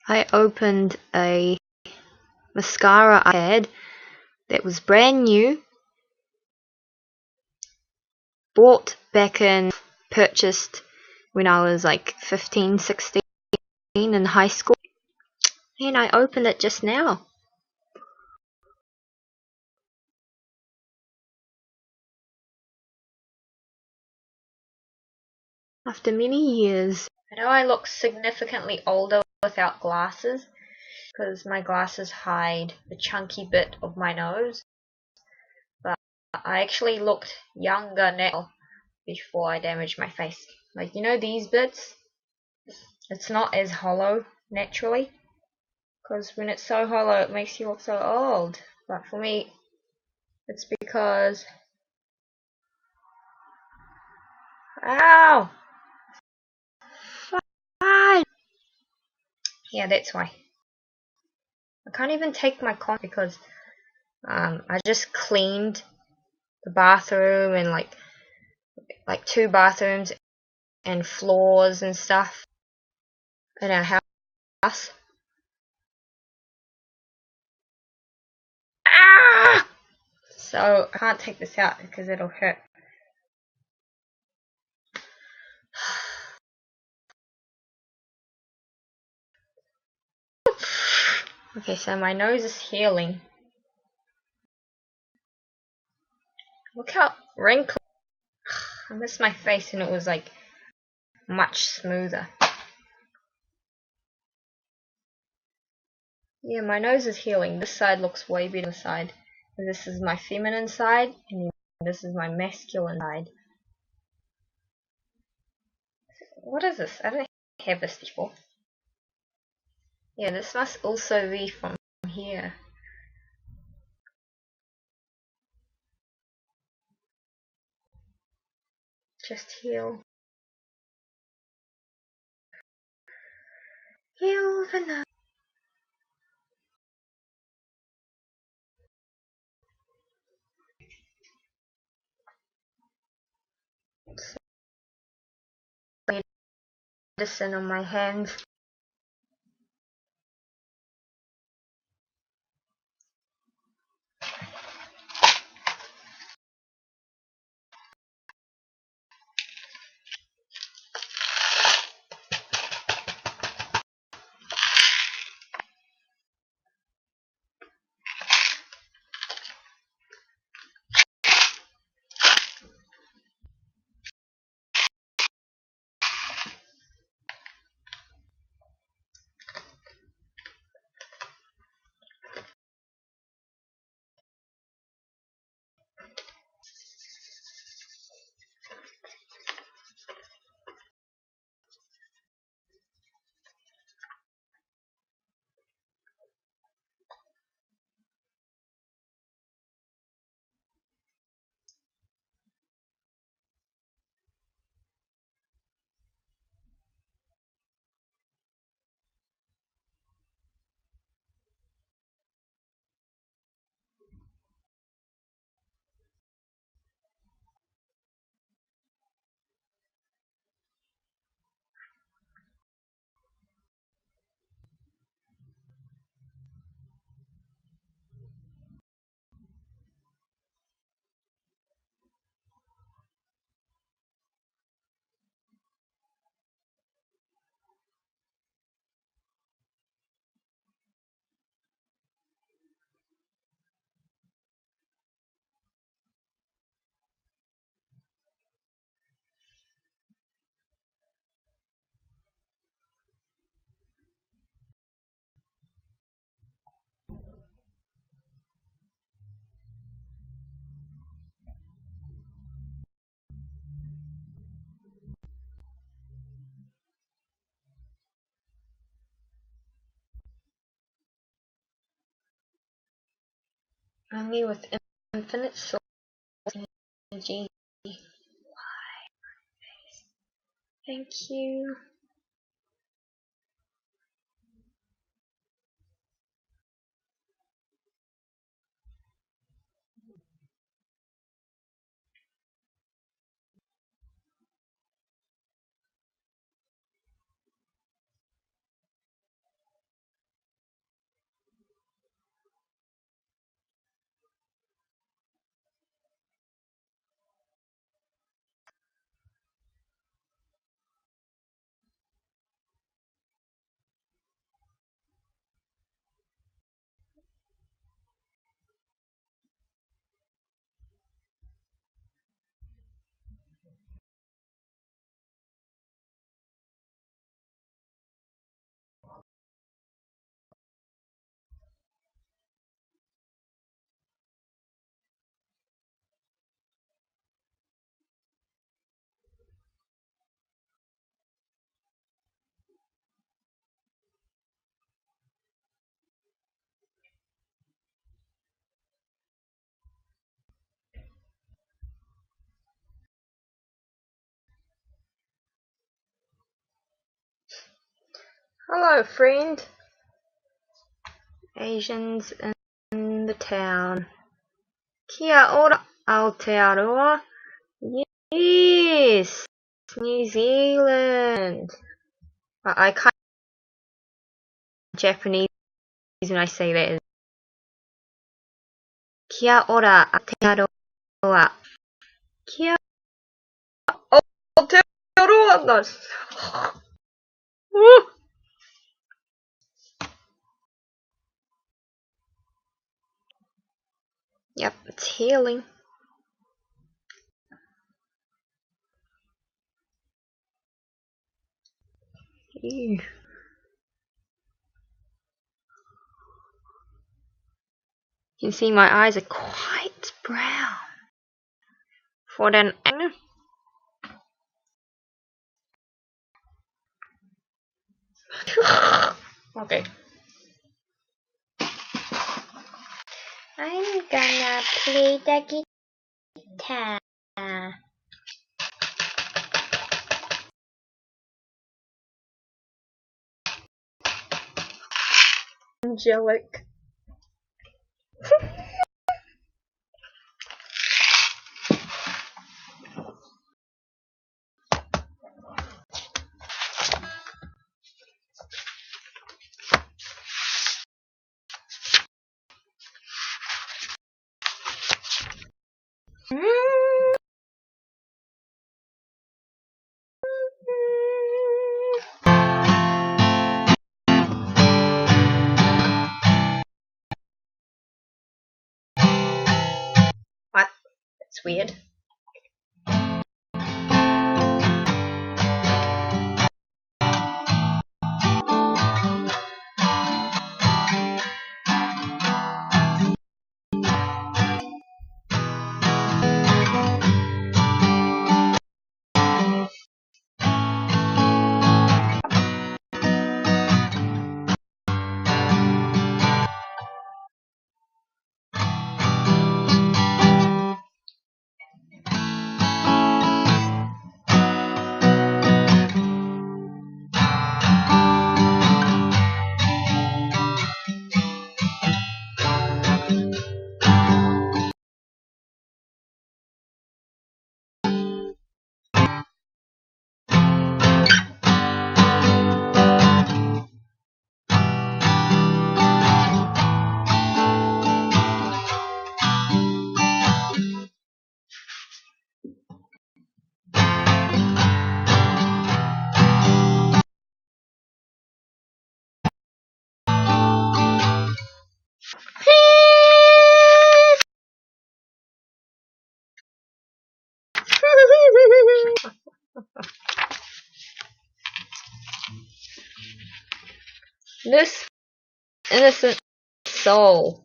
I opened a mascara I had that was brand new, bought back in, purchased when I was like 15, 16 in high school, and I opened it just now. After many years. I know I look significantly older without glasses, because my glasses hide the chunky bit of my nose, but I actually looked younger now before I damaged my face. Like, you know these bits? It's not as hollow naturally, because when it's so hollow it makes you look so old. But for me, it's because... Ow! Fine! Yeah, that's why. I can't even take my contacts because I just cleaned the bathroom and like 2 bathrooms and floors and stuff in our house. Ah! So I can't take this out because it'll hurt. Okay, so my nose is healing. Look how wrinkled. I missed my face and it was like much smoother. Yeah, my nose is healing. This side looks way better than this side. This is my feminine side and this is my masculine side. What is this? I don't have this before. Yeah, this must also be from here. Just heal. Heal the nose. Medicine on my hands. Only with infinite source energy. Thank you. Hello, friend. Asians in the town. Kia ora, Aotearoa. Yes, New Zealand. I can't Japanese when I say that. Kia ora, Aotearoa. Kia Aotearoa. Yep, it's healing. Ew. You can see my eyes are quite brown. For an okay. I'm gonna play the guitar. Angelic. What? That's weird. This innocent soul.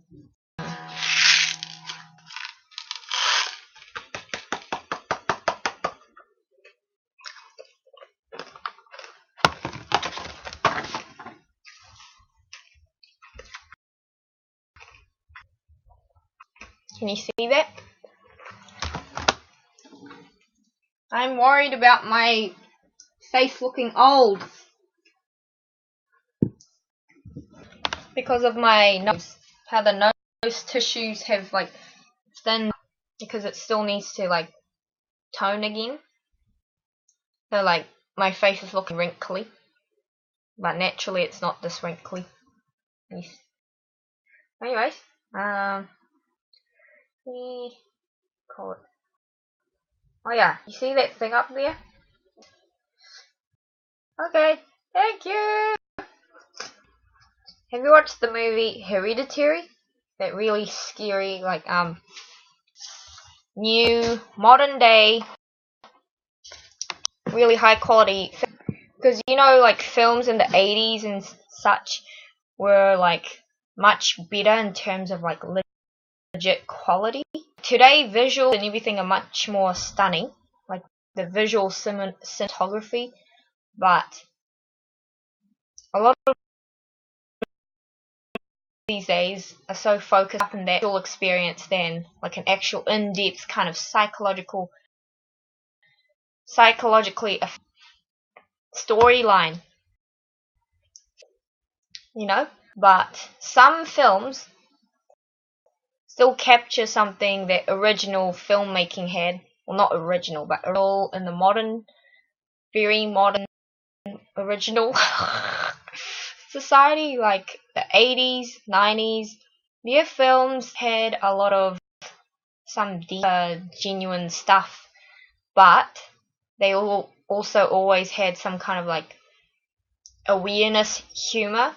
Can you see that? I'm worried about my face looking old because of my nose. How the nose tissues have like thinned because it still needs to like tone again. So like my face is looking wrinkly, but naturally it's not this wrinkly. Anyways, we call it. Oh yeah, you see that thing up there? Okay, thank you. Have you watched the movie Hereditary? That really scary, like new modern day, really high quality. Because you know, like films in the 80s and such were like much better in terms of like legit quality. Today, visuals and everything are much more stunning, like the visual cinematography, but a lot of these days are so focused up in that visual experience than like an actual in-depth kind of psychologically storyline. you know. But some films still capture something that original filmmaking had. Well, not original, but original in the modern, very modern, original society, like the 80s, 90s. Their films had a lot of some deep, genuine stuff, but they all also always had some kind of like awareness humor.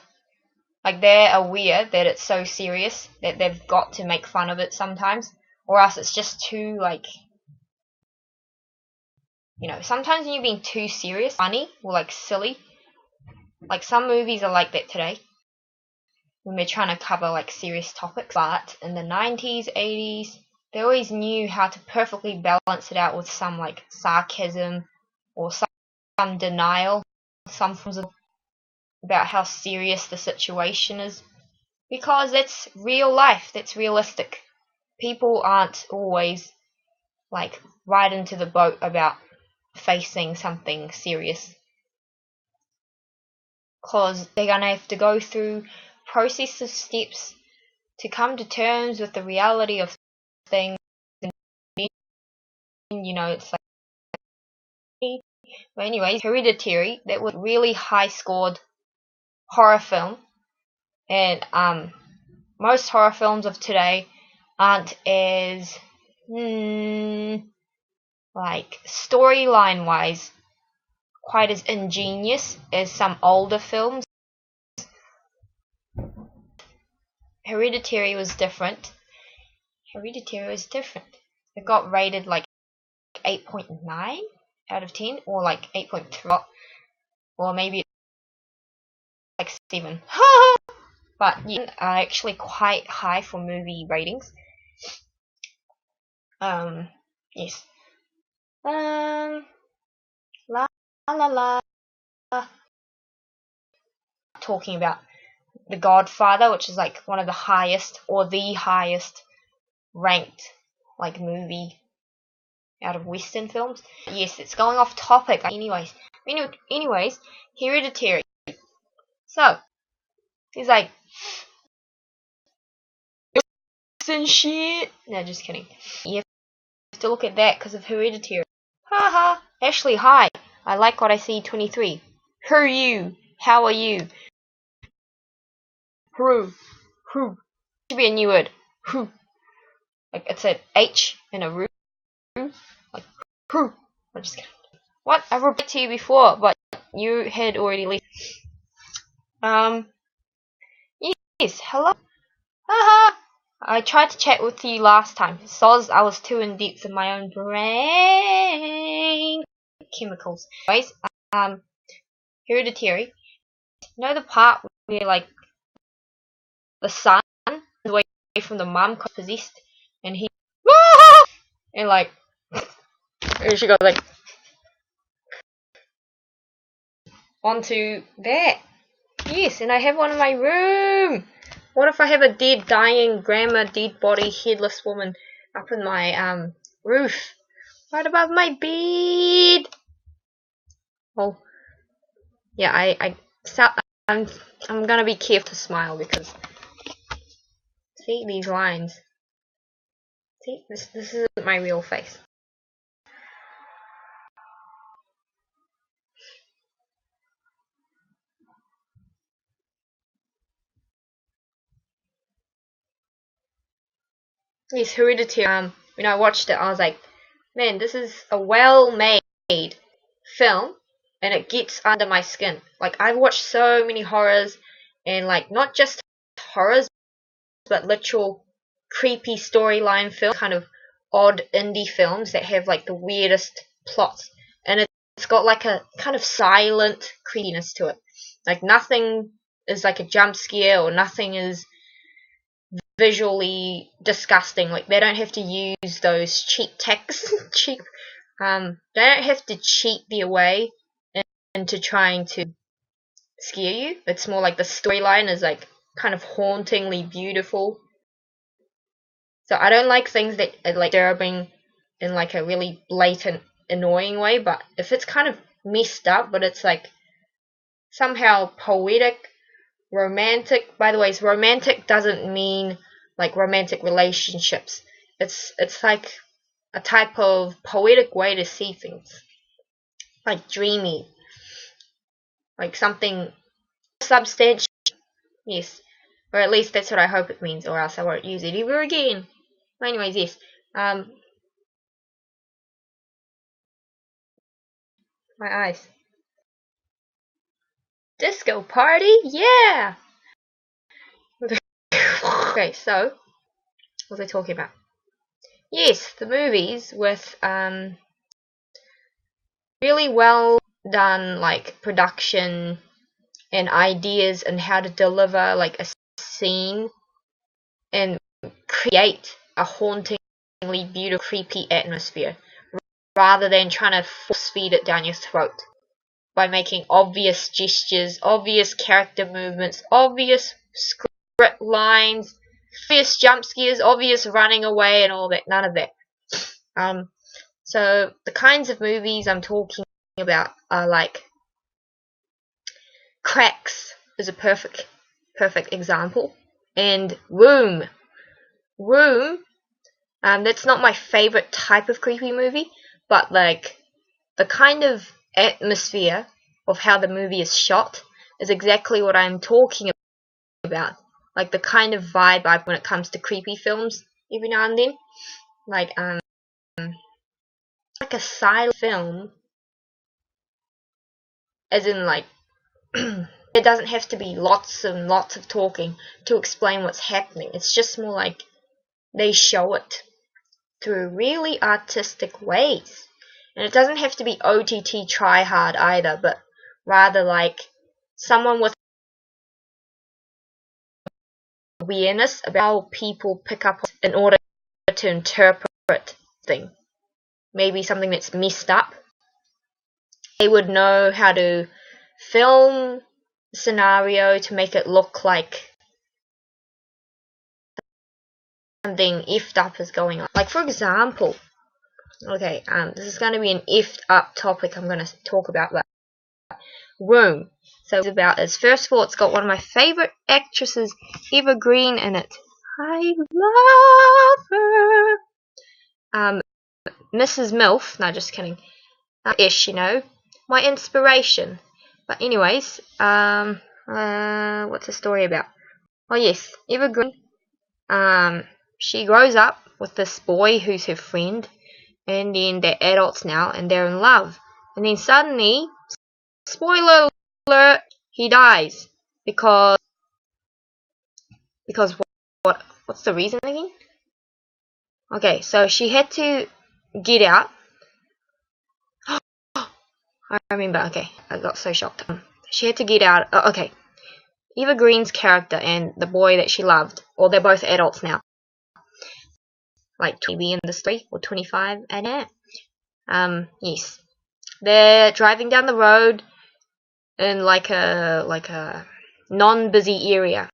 Like they're aware that it's so serious that they've got to make fun of it sometimes, or else it's just too like, sometimes when you're being too serious, funny or like silly. Like some movies are like that today when they're trying to cover like serious topics. But in the 90s, 80s, they always knew how to perfectly balance it out with some like sarcasm or some denial, some forms of about how serious the situation is. Because that's real life, that's realistic. People aren't always like right into the boat about facing something serious. Because they're going to have to go through process of steps to come to terms with the reality of things. It's like. But anyways, Hereditary, that was a really high scored horror film. And most horror films of today aren't as, like, storyline wise, quite as ingenious as some older films. Hereditary was different. It got rated like 8.9 out of 10, or like 8.3, or maybe like 7. But yeah, are actually quite high for movie ratings. Yes. La la la. Talking about The Godfather, which is like one of the highest or the highest ranked like movie out of Western films. Yes, it's going off topic. Anyways, Hereditary. So he's like, and shit. No, just kidding. You have to look at that because of Hereditary. Haha. Ashley, hi. I like what I see. 23. Who are you? How are you? Who? Should be a new word. Who? Like it's an H and a roo. Like who? I'm just kidding. What? I replied to you before, but you had already left. Yes. Hello. Haha. I tried to chat with you last time. Soz, I was too in depth in my own brain chemicals. Anyways, Hereditary. You know the part where like the son is away from the mum possessed, and he and like and she goes like onto that. Yes, and I have one in my room. What if I have a dead, dying grandma, dead body, headless woman up in my roof, right above my bed? Well, yeah, I'm gonna be careful to smile because see these lines. See, this isn't my real face. Yes, Hereditary. When I watched it, I was like, man, this is a well-made film, and it gets under my skin. Like I've watched so many horrors, and like not just horrors, but literal creepy storyline films, kind of odd indie films that have like the weirdest plots, and it's got like a kind of silent creepiness to it. Like nothing is like a jump scare, or nothing is visually disgusting. Like they don't have to use those cheap text cheap they don't have to cheat their way into trying to scare you. It's more like the storyline is like kind of hauntingly beautiful. So I don't like things that are like disturbing in like a really blatant annoying way, but if it's kind of messed up but it's like somehow poetic romantic. By the way, romantic doesn't mean like romantic relationships. It's like a type of poetic way to see things, like dreamy, like something substantial. Yes, or at least that's what I hope it means, or else I won't use it ever again. But anyways, yes. My eyes. Disco party? Yeah! Okay, so, what was I talking about? Yes, the movies with, really well done, like, production and ideas and how to deliver, like, a scene and create a hauntingly beautiful, creepy atmosphere rather than trying to force feed it down your throat by making obvious gestures, obvious character movements, obvious script lines, obvious jump scares, obvious running away and all that. None of that. So the kinds of movies I'm talking about are like Cracks is a perfect example, and Room. That's not my favorite type of creepy movie, but like the kind of atmosphere of how the movie is shot is exactly what I'm talking about. Like the kind of vibe I when it comes to creepy films every now and then. Like like a silent film, as in like it doesn't have to be lots and lots of talking to explain what's happening. It's just more like they show it through really artistic ways. And it doesn't have to be OTT try hard either, but rather like someone with awareness about how people pick up in order to interpret things. Maybe something that's messed up. They would know how to film the scenario to make it look like something effed up is going on. Like for example, okay, this is going to be an effed up topic I'm going to talk about, but Room. So it's about is first of all, it's got one of my favorite actresses, Eva Green, in it. I love her. Mrs. MILF. No, just kidding. Ish, you know, my inspiration. But anyways, what's the story about? Oh yes, Eva Green. She grows up with this boy who's her friend, and then they're adults now, and they're in love. And then suddenly, spoiler alert, he dies because what's the reason again? Okay, so she had to get out. I remember. Okay, I got so shocked. She had to get out. Okay, Eva Green's character and the boy that she loved, or they're both adults now, like 20 in the story or 25 and it. Yes, they're driving down the road in like a non-busy area.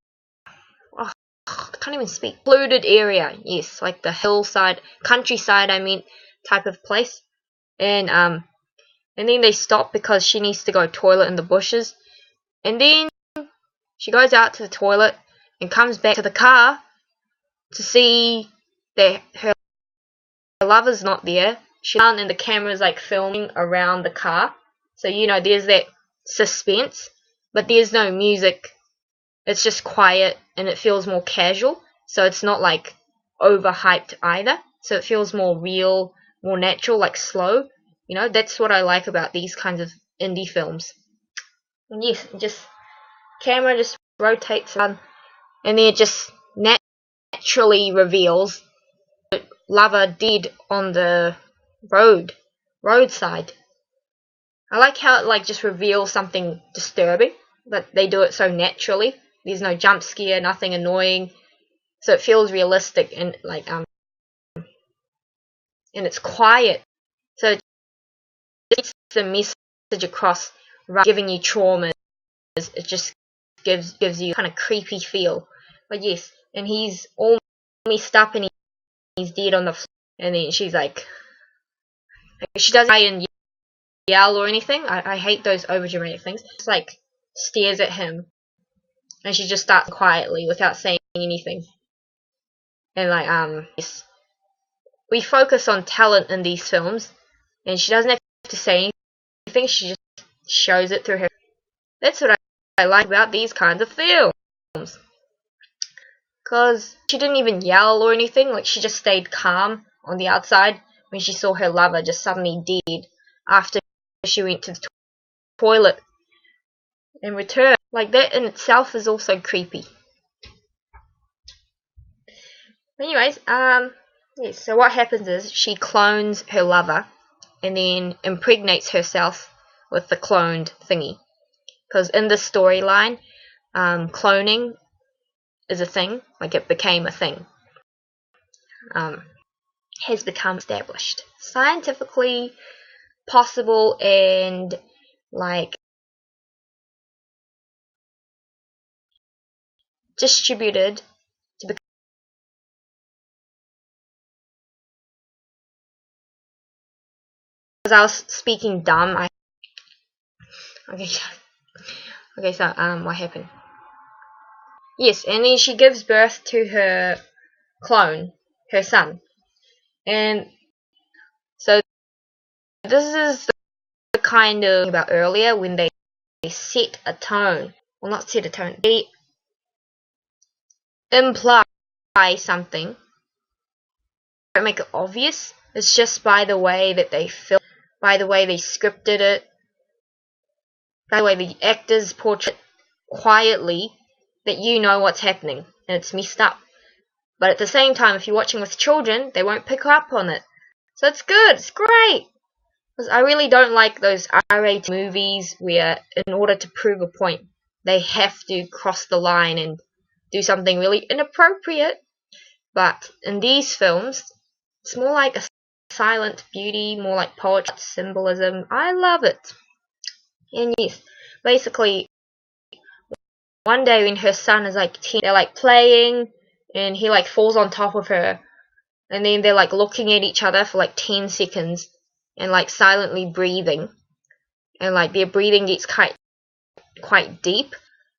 Oh, I can't even speak. Secluded area. Yes, like the hillside, countryside. I mean, type of place. And then they stop because she needs to go toilet in the bushes. And then she goes out to the toilet and comes back to the car to see that her lover's not there. She's down and the camera's like filming around the car. So, you know, there's that suspense, but there's no music. It's just quiet and it feels more casual. So it's not like overhyped either. So it feels more real, more natural, like slow. You know, that's what I like about these kinds of indie films. And yes, just camera just rotates around and then it just naturally reveals the lover dead on the roadside. I like how it like just reveals something disturbing, but they do it so naturally. There's no jump scare, nothing annoying, so it feels realistic and like and it's quiet, so it gets the message across rather than giving you trauma. It just gives you kind of creepy feel. But yes, and he's all messed up and he's dead on the floor, and then she's like she doesn't try and yell or anything. I hate those over dramatic things. Just like stares at him and she just starts quietly without saying anything. And like yes, we focus on talent in these films, and she doesn't have to say anything. She just shows it through her. That's what I like about these kinds of films. Because she didn't even yell or anything. Like, she just stayed calm on the outside when she saw her lover just suddenly dead after she went to the toilet and returned. Like, that in itself is also creepy. Anyways, yes, so what happens is she clones her lover and then impregnates herself with the cloned thingy. Because in this storyline, cloning is a thing, like it became a thing. Has become established. Scientifically possible and like distributed to become. Because I was speaking dumb, okay, so what happened? Yes, and then she gives birth to her clone, her son. And so this is the kind of about earlier when they set a tone. Well, not set a tone. They imply something. Don't make it obvious. It's just by the way that they film, by the way they scripted it, by the way the actors portray it quietly, that you know what's happening, and it's messed up. But at the same time, if you're watching with children, they won't pick up on it. So it's good, it's great. Because I really don't like those R-rated movies where, in order to prove a point, they have to cross the line and do something really inappropriate. But in these films, it's more like a silent beauty, more like poetry, symbolism. I love it. And yes, basically, one day when her son is like 10, they're like playing, and he like falls on top of her, and then they're like looking at each other for like 10 seconds, and like silently breathing, and like their breathing gets quite deep,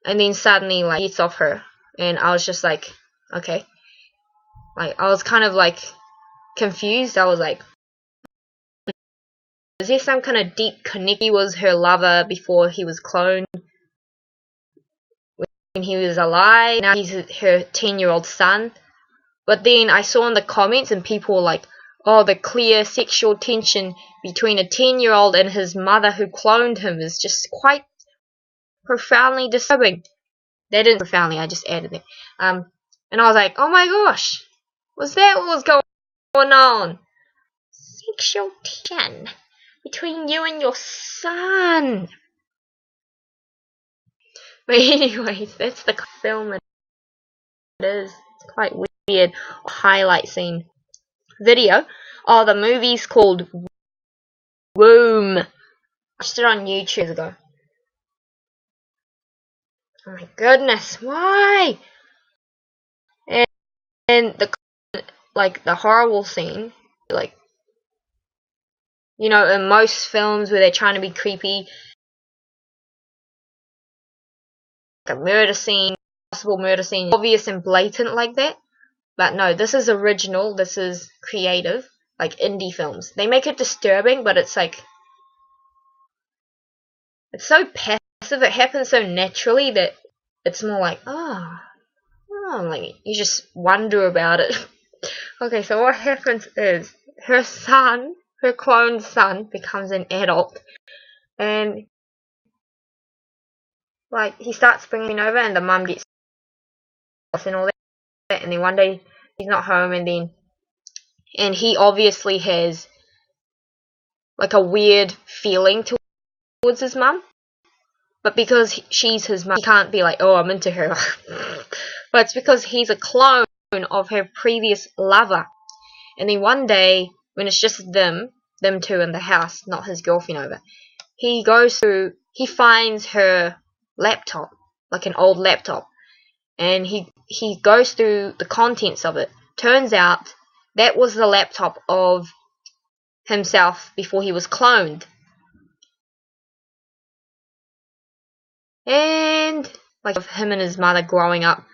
and then suddenly like gets off her, and I was just like, okay, like I was kind of like confused. I was like, is there some kind of deep connection? He was her lover before he was cloned, when he was alive. Now he's her 10-year-old son. But then I saw in the comments and people were like, oh, the clear sexual tension between a 10-year-old and his mother who cloned him is just quite profoundly disturbing. They didn't profoundly, I just added it. And I was like, oh my gosh, was that what was going on? Sexual tension between you and your son. But anyways, that's the film it is. It's quite weird. Highlight scene video. Oh, the movie's called Womb. I watched it on YouTube years ago. Oh my goodness, why? And the like the horrible scene, like, you know, in most films where they're trying to be creepy, like a murder scene, possible murder scene, obvious and blatant like that. But no, this is original. This is creative, like indie films. They make it disturbing, but it's like, it's so passive. It happens so naturally that it's more like, oh, like you just wonder about it. Okay, so what happens is her son, her cloned son, becomes an adult, and like he starts bringing over, and the mum gets lost and all that, and then one day he's not home, and he obviously has like a weird feeling towards his mum, but because she's his mum, he can't be like, oh, I'm into her. But it's because he's a clone of her previous lover. And then one day, when it's just them two in the house, not his girlfriend over, he finds her laptop, like an old laptop, and he goes through the contents of it. Turns out that was the laptop of himself before he was cloned. And like of him and his mother growing up.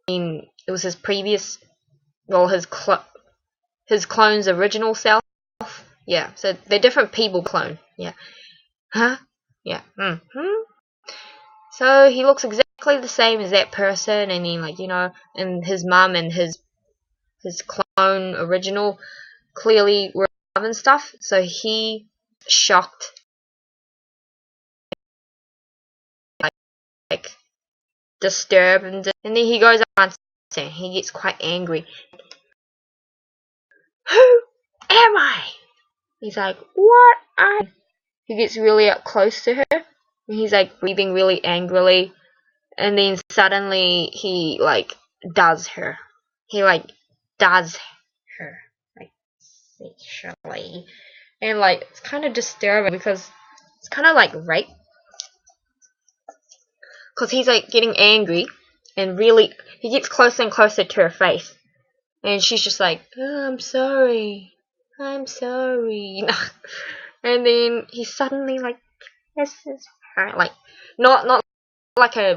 I mean, it was his previous, well, his clone's original self. Yeah, so they're different people clone. Yeah. Huh? Yeah. So he looks exactly the same as that person, and then, like, you know, and his mum and his clone original clearly were love and stuff. So he shocked, like disturbed, and then he goes on and he gets quite angry. Who am I? He's like, what? He gets really up close to her, and he's like breathing really angrily, and then suddenly he like does her. He like does her like sexually, and like it's kind of disturbing because it's kind of like rape, because he's like getting angry, and really he gets closer and closer to her face, and she's just like, oh, I'm sorry, you know. And then he suddenly like kisses her, like not like a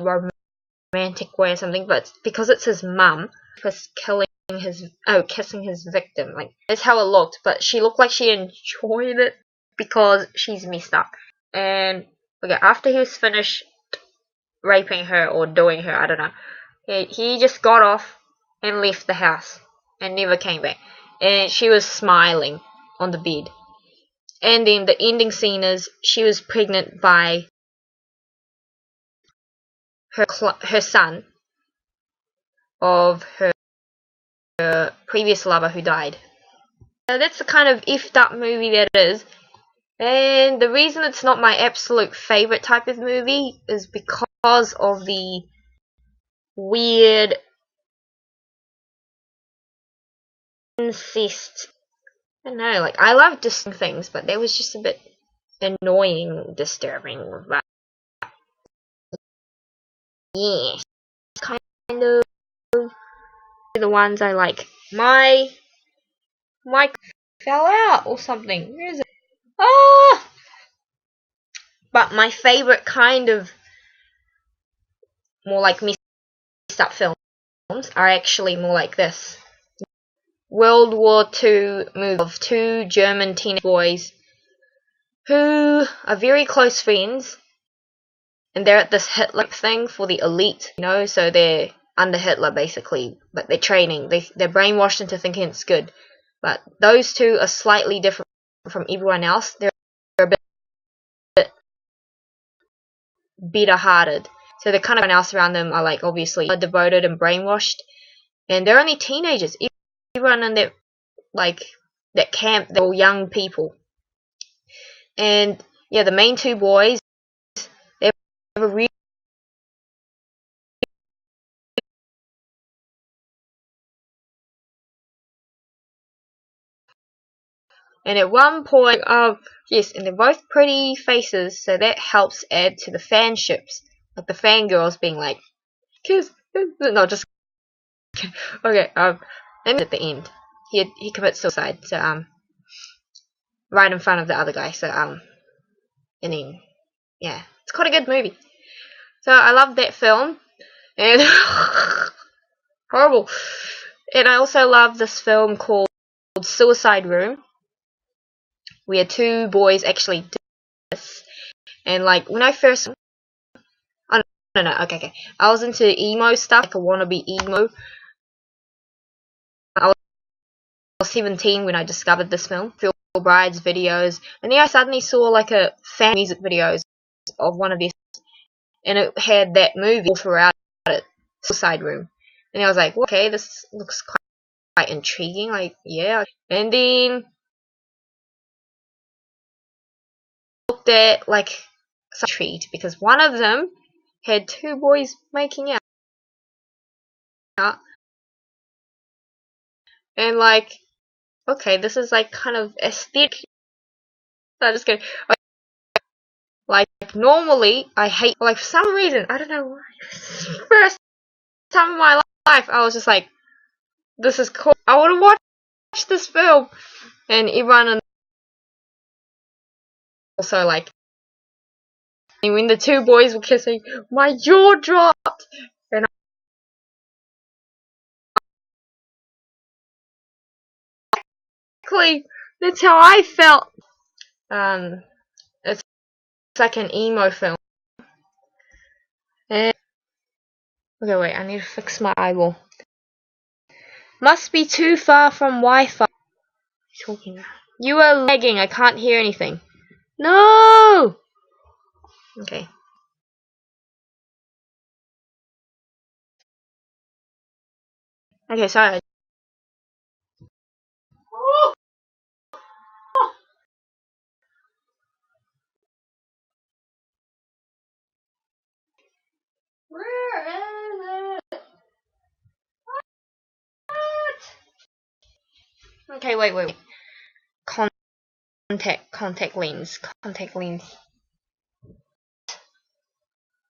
romantic way or something, but because it's his mum, just kissing his victim, like that's how it looked. But she looked like she enjoyed it because she's messed up. And okay, after he was finished raping her or doing her, I don't know, he just got off and left the house and never came back. And she was smiling on the bed. And then the ending scene is she was pregnant by her son of her previous lover who died. So that's the kind of effed up movie that it is. And the reason it's not my absolute favourite type of movie is because of the weird incest. I don't know, like, I love disturbing things, but that was just a bit annoying, disturbing. But yeah, it's kind of the ones I like. My fell out or something. Where is it? Ah! But my favourite kind of more like messed up films are actually more like this. World War II movie of two German teenage boys who are very close friends, and they're at this Hitler thing for the elite, you know, so they're under Hitler basically, but they're training. They're brainwashed into thinking it's good. But those two are slightly different from everyone else. They're a bit bitter-hearted. So the kind of everyone else around them are like obviously devoted and brainwashed, and they're only teenagers. Everyone in that camp, they're all young people. And yeah, the main two boys, they have a real and at one point, yes, and they're both pretty faces, so that helps add to the fanships. Like the fangirls being like, kiss, no, just okay. And at the end, he commits suicide. So right in front of the other guy. So and then yeah, it's quite a good movie. So I love that film, and horrible. And I also love this film called Suicide Room, where two boys actually do this. And like when I first, oh no, okay, I was into emo stuff, like a wannabe emo. I was 17 when I discovered this film, Phil Bride's videos, and then I suddenly saw like a fan music videos of one of these, and it had that movie all throughout it, Suicide Room, and I was like, well, okay, this looks quite intriguing, like yeah, and then looked at like some treat because one of them had two boys making out, and like, okay, this is like kind of aesthetic. So I'm just going, like, normally I hate, like, for some reason, I don't know why, first time in my life I was just like, this is cool, I want to watch this film. And everyone also like, and when the two boys were kissing, my jaw dropped. Exactly. That's how I felt. It's like an emo film. And okay, wait. I need to fix my eyeball. Must be too far from Wi-Fi. Talking. You are lagging. I can't hear anything. No. Okay. Okay, sorry. Where is it? What? Okay, wait. Contact lens. Contact lens.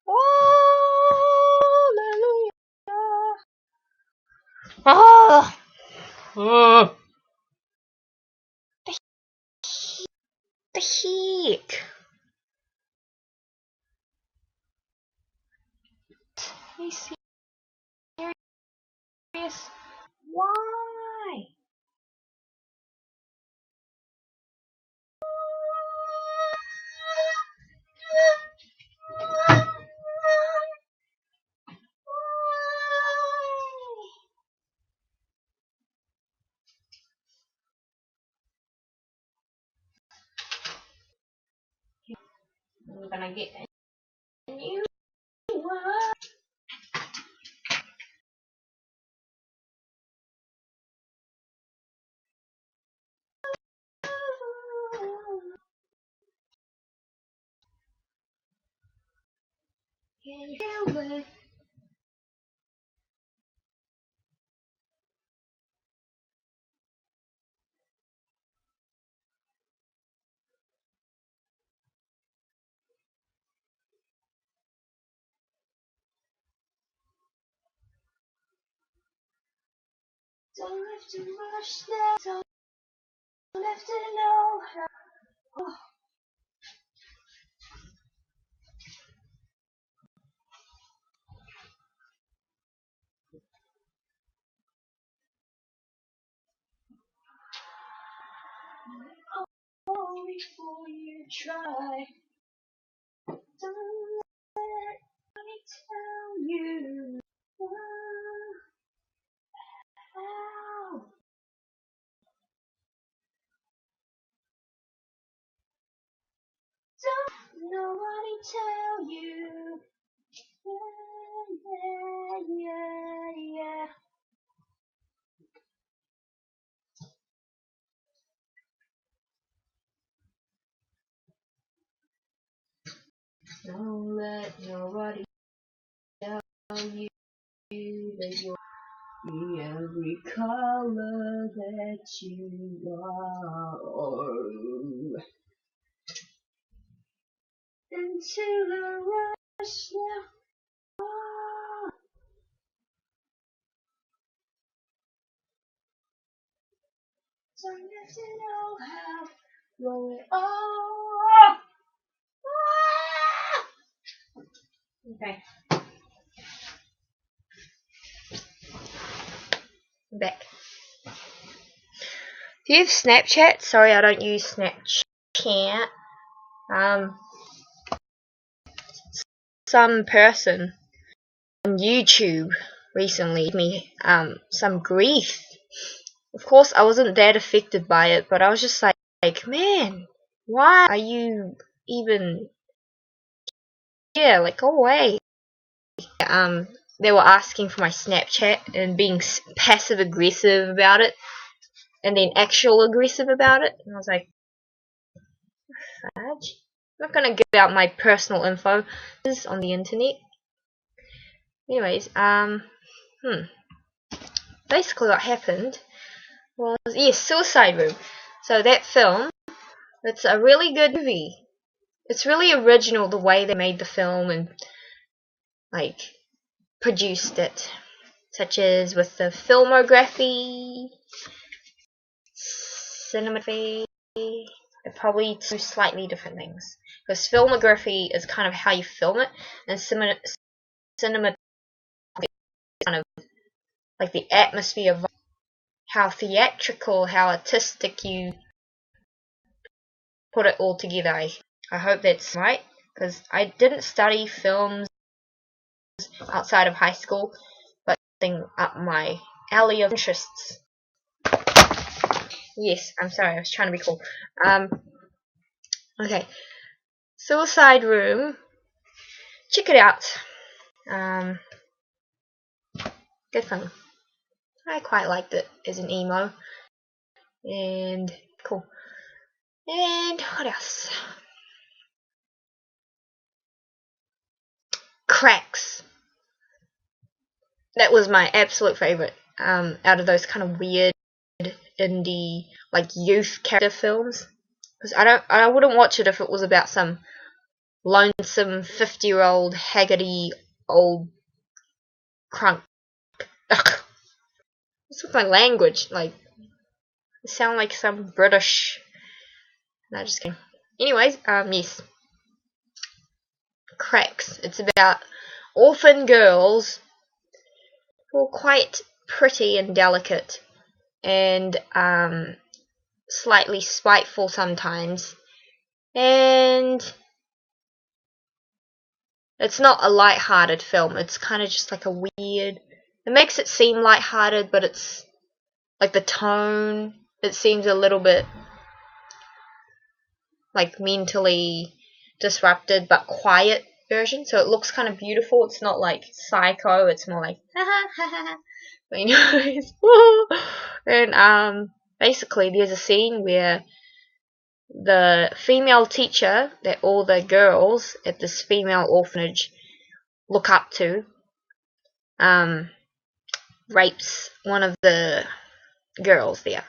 Hallelujah. Oh. Oh. The heck? Are you serious? Why? I'm gonna get a new one. Can you feel it? Don't have to rush now. Don't have to know how. Oh. Oh, before you try. Don't let me tell you how. Don't nobody tell you. Yeah. Don't let nobody tell you that you're every color that you are. Into the rush now. Oh, don't have to know how. Roll it. Oh. Okay. I'm back. Do you have Snapchat? Sorry, I don't use Snapchat. Some person on YouTube recently gave me some grief. Of course, I wasn't that affected by it, but I was just like, man, why are you even here? Like, go away. They were asking for my Snapchat and being passive aggressive about it, and then actual aggressive about it. And I was like, fudge. I'm not gonna give out my personal info on the internet. Anyways, basically what happened was, yes, Suicide Room. So that film, it's a really good movie. It's really original the way they made the film and like produced it, such as with the filmography, cinematography. They're probably two slightly different things. Because filmography is kind of how you film it, and cinematography is kind of like the atmosphere of how theatrical, how artistic you put it all together. I hope that's right, because I didn't study films outside of high school, but something up my alley of interests. Yes, I'm sorry, I was trying to be cool. Okay. Suicide Room. Check it out. Good fun. I quite liked it as an emo. And cool. And what else? Cracks. That was my absolute favorite. Out of those kind of weird indie, like, youth character films. Because I wouldn't watch it if it was about some lonesome 50-year-old haggardy old crunk. Ugh. What's with my language? Like, I sound like some British. No, just kidding. Anyways, yes. Cracks. It's about orphan girls who are quite pretty and delicate and slightly spiteful sometimes. And it's not a light-hearted film. It's kind of just like a weird... It makes it seem light-hearted, but it's like the tone. It seems a little bit like mentally disrupted, but quiet version. So it looks kind of beautiful. It's not like Psycho. It's more like But anyways, and basically there's a scene where the female teacher that all the girls at this female orphanage look up to rapes one of the girls there,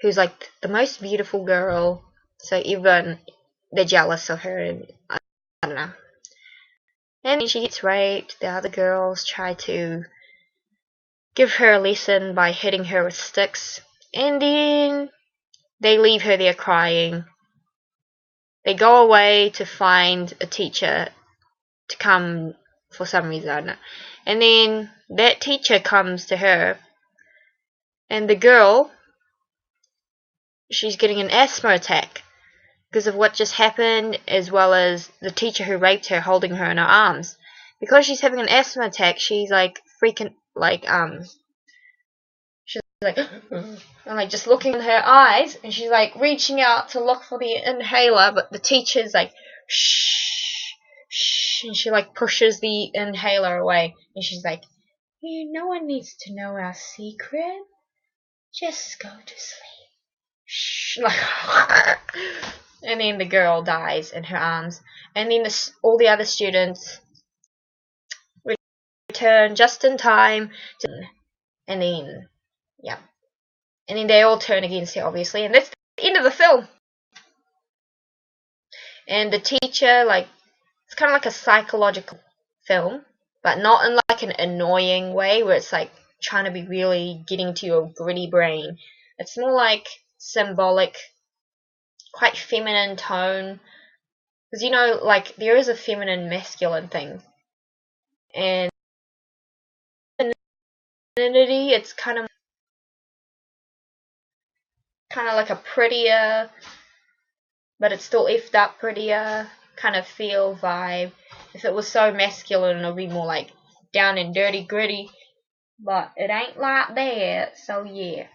who's like the most beautiful girl, so everyone, they're jealous of her, and I don't know. And then she gets raped. The other girls try to give her a lesson by hitting her with sticks, and then they leave her there crying. They go away to find a teacher to come for some reason, I don't know. And then that teacher comes to her, and the girl, she's getting an asthma attack because of what just happened, as well as the teacher who raped her holding her in her arms. Because she's having an asthma attack, she's like freaking, like, she's like, and like just looking in her eyes, and she's like reaching out to look for the inhaler, but the teacher's like, shh, shh, and she like pushes the inhaler away, and she's like, no one needs to know our secret. Just go to sleep. Shh, like, and then the girl dies in her arms, and then all the other students return just in time and then yeah, and then they all turn against her, obviously, and that's the end of the film. And the teacher, like, it's kind of like a psychological film, but not in like an annoying way where it's like trying to be really getting to your gritty brain. It's more like symbolic, quite feminine tone, because, you know, like, there is a feminine masculine thing, and femininity, it's kind of like a prettier, but it's still effed up prettier kind of feel vibe. If it was so masculine, it would be more like down and dirty, gritty, but it ain't like that. So yeah,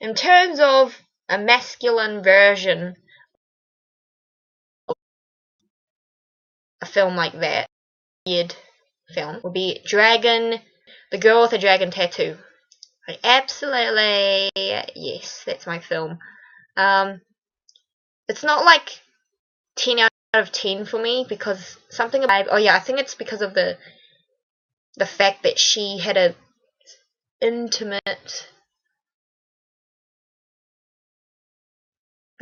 in terms of a masculine version of a film like that, weird film would be Dragon, the girl with a dragon tattoo. Like, absolutely, yes, that's my film. It's not like 10 out of 10 for me, because something about, oh yeah, I think it's because of the fact that she had a intimate,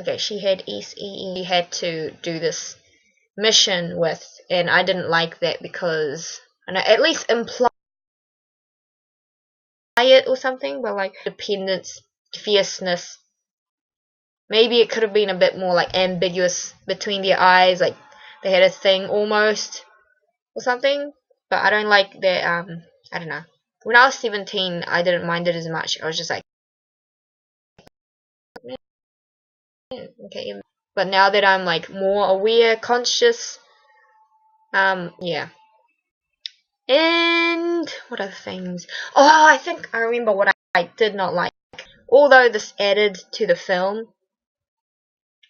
okay, she had SEE, had to do this mission with, and I didn't like that, because, I know, at least imply it or something, but like dependence, fierceness. Maybe it could have been a bit more like ambiguous between their eyes, like they had a thing almost or something. But I don't like that. I don't know. when I was 17, I didn't mind it as much. I was just like, okay. But now that I'm like more aware, conscious, yeah. And what other things? Oh, I think I remember what I did not like. Although this added to the film,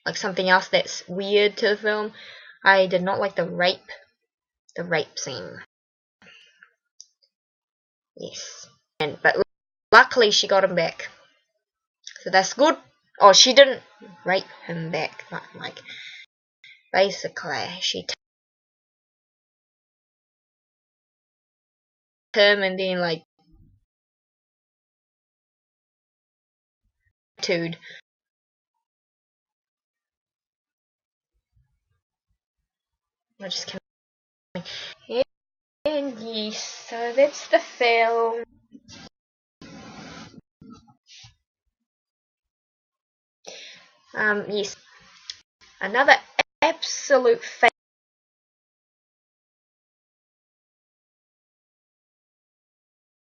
like something else that's weird to the film, I did not like the rape scene. Yes. But luckily she got him back. So that's good. Oh, she didn't rape him back, but like basically she took him and then like tattooed. I just can't. And yes, so that's the film. Yes, another absolute favorite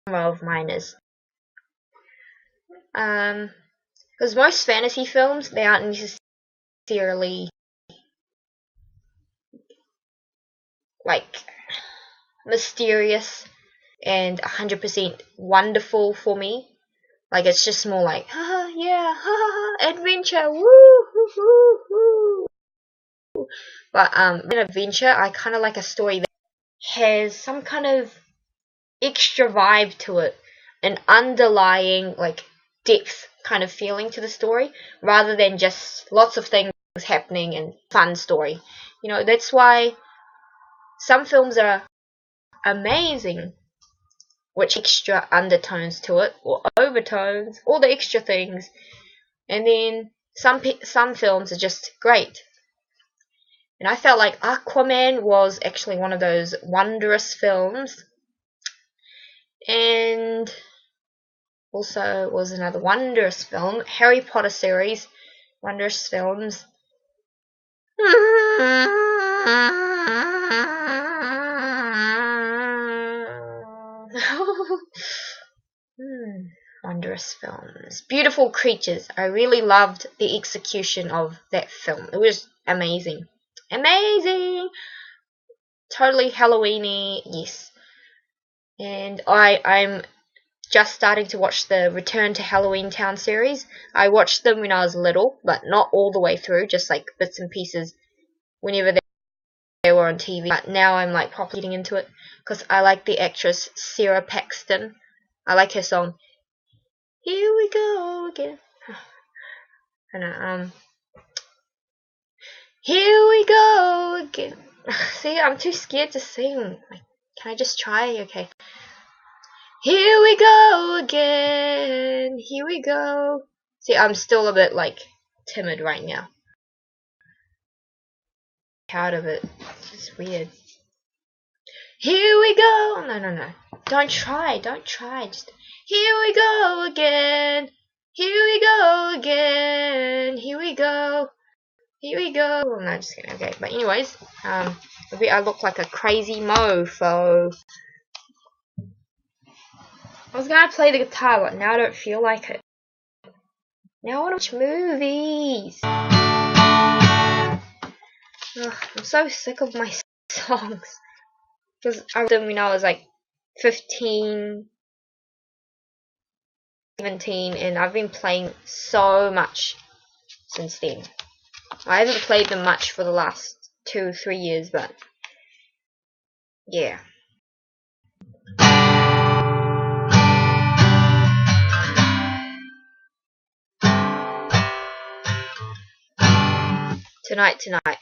of mine is because most fantasy films, they aren't necessarily like mysterious and 100% wonderful for me. Like it's just more like, haha, yeah, haha, adventure, woo, hoo, hoo, hoo. But in adventure, I kind of like a story that has some kind of extra vibe to it, an underlying like depth kind of feeling to the story, rather than just lots of things happening and fun story. You know, that's why some films are amazing, which extra undertones to it or overtones, all the extra things, and then some films are just great. And I felt like Aquaman was actually one of those wondrous films, and also was another wondrous film. Harry Potter series, wondrous films. Wondrous films. Beautiful creatures. I really loved the execution of that film. It was amazing. Amazing! Totally Halloweeny, yes. And I'm just starting to watch the Return to Halloween Town series. I watched them when I was little, but not all the way through, just like bits and pieces whenever they were on TV. But now I'm like properly getting into it because I like the actress Sarah Paxton. I like her song. Here we go again. And here we go again. See, I'm too scared to sing. Like, can I just try? Okay. Here we go again. Here we go. See, I'm still a bit like timid right now. Out of it. It's weird. Here we go. No. Don't try. Just here we go again. Here we go again. Here we go. Here we go. No, just kidding. Okay, but anyways, maybe I look like a crazy mofo. I was gonna play the guitar, but now I don't feel like it. Now I wanna watch movies. Ugh, I'm so sick of my songs. Because I wrote them when I was like 15, 17, and I've been playing so much since then. I haven't played them much for the last 2-3 years, but yeah. Tonight.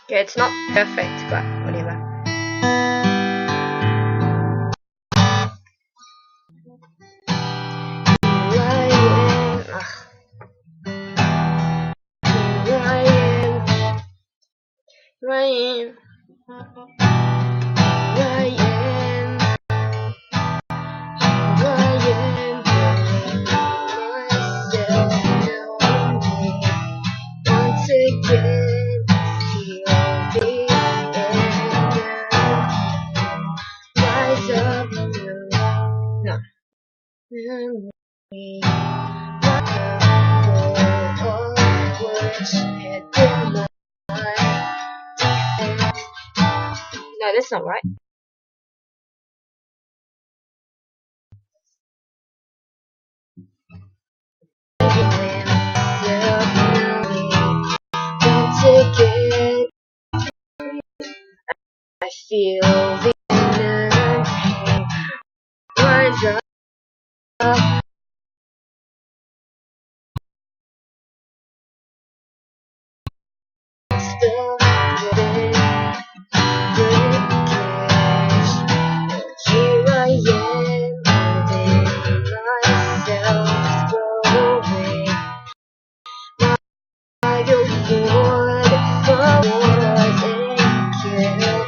Yeah, it's not perfect, but whatever. I am. I am. I am myself once again. Feel the anger rise up through. No. Me. No, that's not right. I feel the inner pain rise up. Still within here I am, holding myself, throwing my reward forward and kill.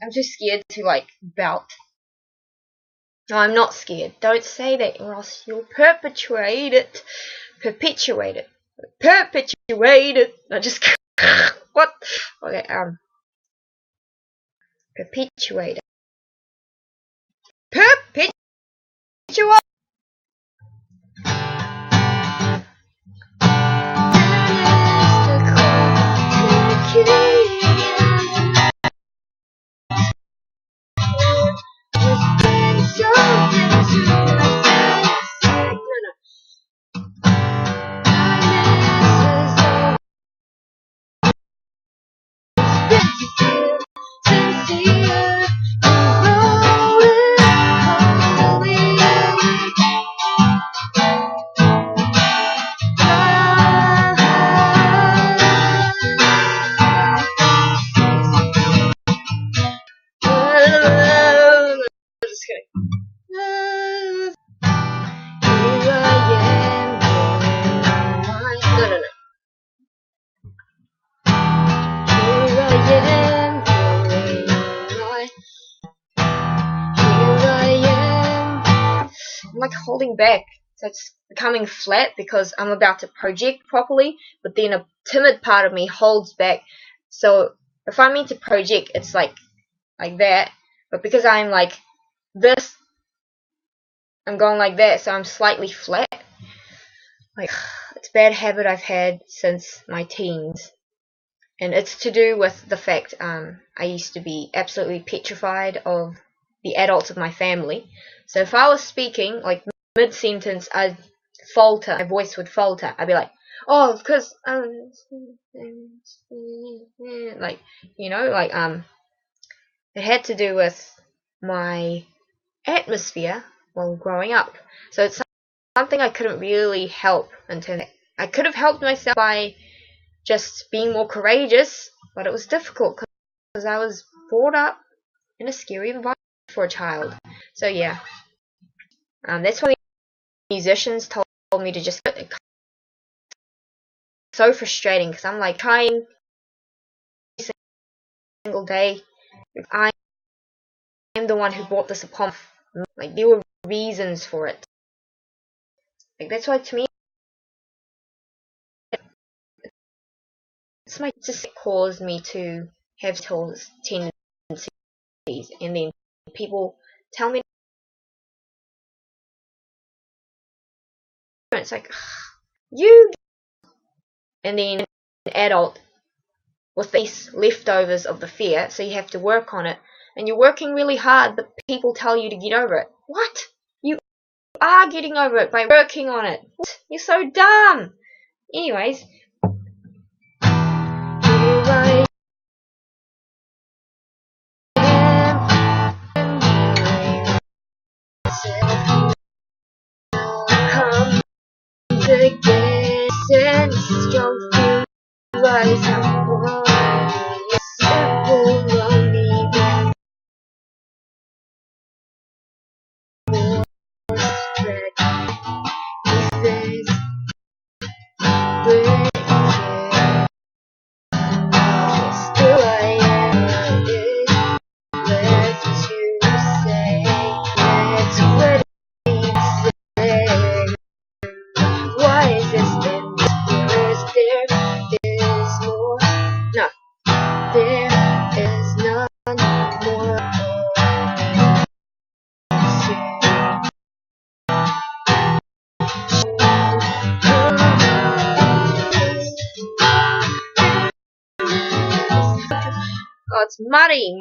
I'm just scared to like belt. No, I'm not scared. Don't say that or else you'll perpetuate it. Perpetuate it. Perpetuate it. No, just what? Okay, perpetuate it. Perpetuate. I'm like holding back, so it's becoming flat because I'm about to project properly, but then a timid part of me holds back. So if I mean to project, it's like that, but because I'm like this, I'm going like that, so I'm slightly flat. Like, it's a bad habit I've had since my teens, and it's to do with the fact I used to be absolutely petrified of the adults of my family. So if I was speaking, like mid-sentence, I'd falter, my voice would falter. I'd be like, oh, because, like, it had to do with my atmosphere while growing up. So it's something I couldn't really help until I could have helped myself by just being more courageous, but it was difficult because I was brought up in a scary environment for a child. So yeah, that's why the musicians told me to just. It's so frustrating because I'm like trying every single day. I am the one who brought this upon. Like there were reasons for it. Like that's why to me, it's my just caused me to have tendencies, and then people tell me it's like you, and then an adult with these leftovers of the fear, so you have to work on it, and you're working really hard, but people tell you to get over it. What? You are getting over it by working on it. What? You're so dumb. Anyways, oh, it's muddy.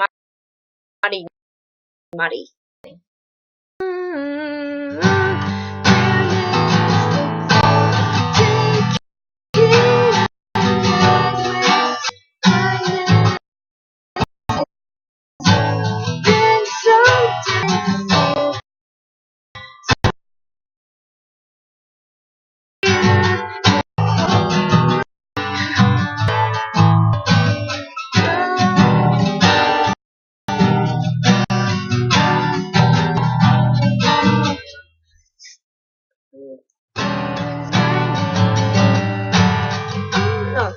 No,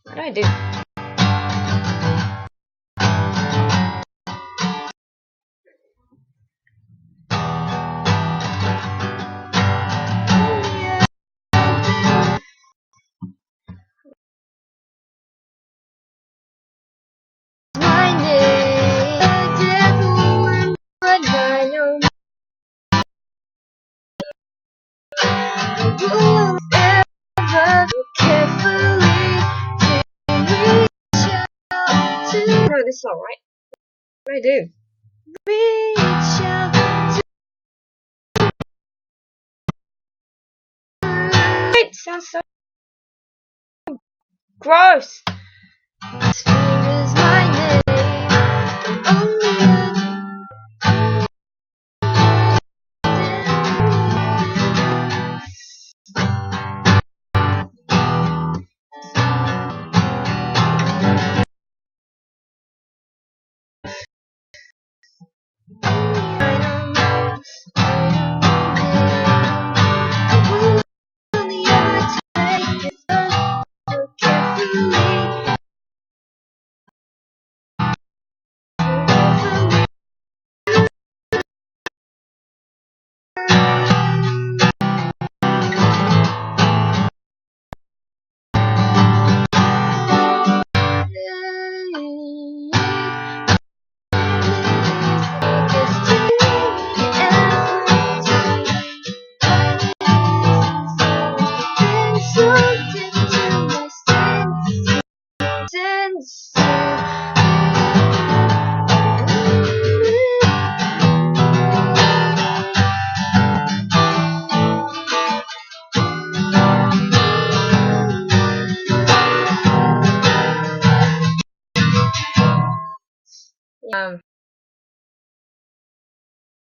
what do I do? No, this is alright. What do I do? It sounds so gross.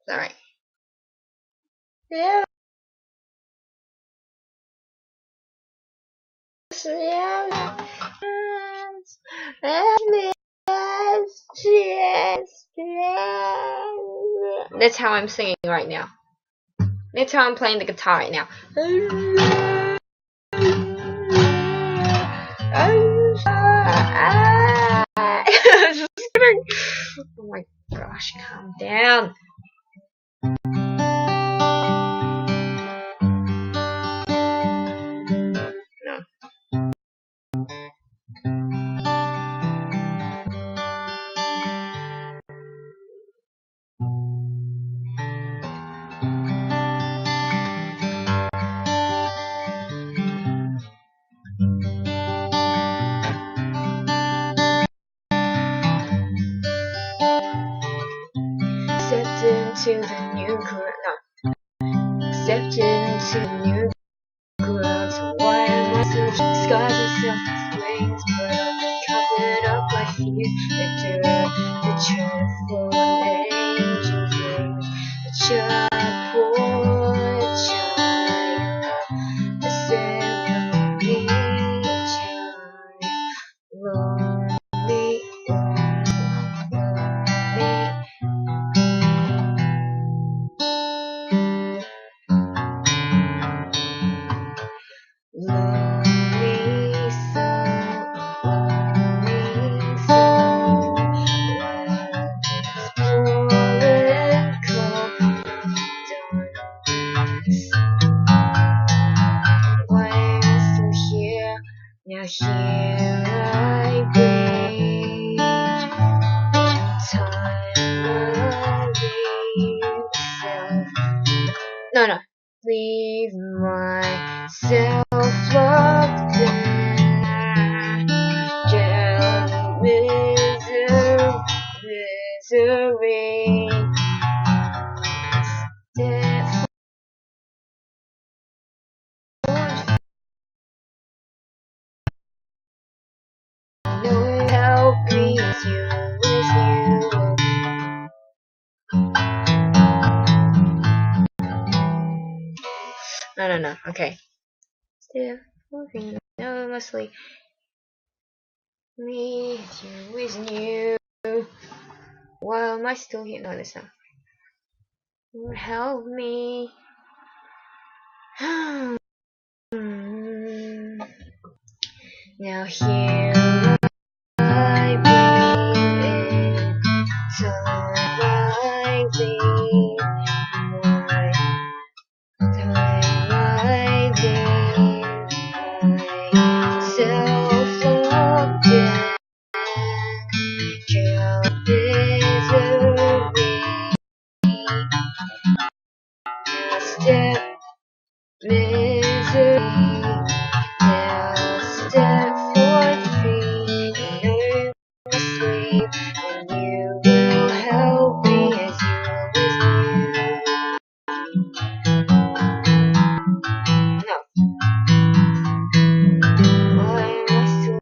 Sorry. Yeah. That's how I'm singing right now. That's how I'm playing the guitar right now. Oh my gosh, calm down. No. the new ground. No. Stepped into the new ground. So why am I so skies and self wings? But I've been covered up by fear. The transformed angel wings. The child poor child. The ceremony child. Lonely, lonely soul, lonely soul. Pouring cold darkness. Why am I still here? Now here I breathe. Time leave myself. No. Leave myself locked in jail misery. Step forward, no help me as you. No. Okay. Still moving nervously. Me, you is new. Why am I still here? No, listen. Help me. Now here I breathe in time I leave my time I leave myself locked in jail misery. Step misery. Now step forth free, nervously, and you will help me as you always do. No. Why am I still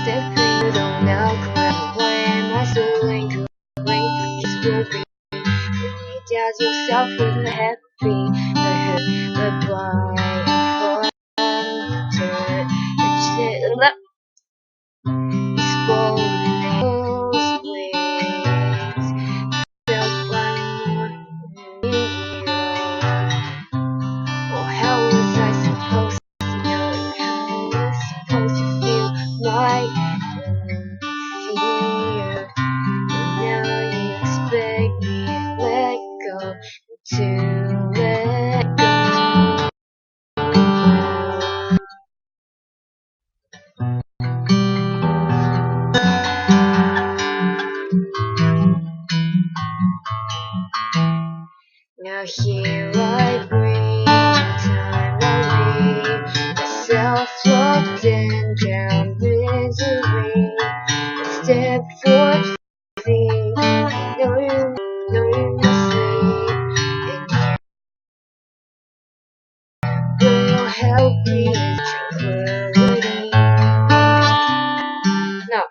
step free? You don't now cry. Why am I still lingering? Kiss will be when you doubt yourself with a happy goodbye. To let go. Now here I breathe, time I leave myself locked in drowned misery. I step forward, free. No, you must leave, and you will help me with tranquility. No.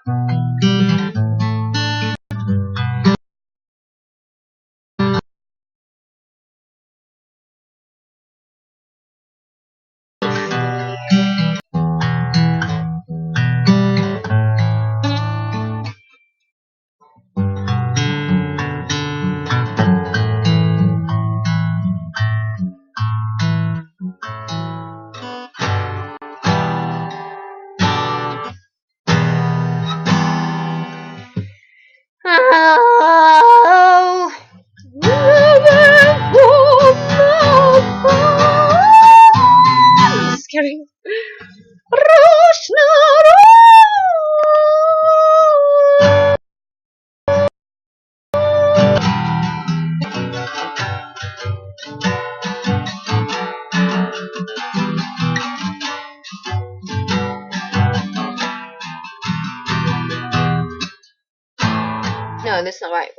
No, that's not right.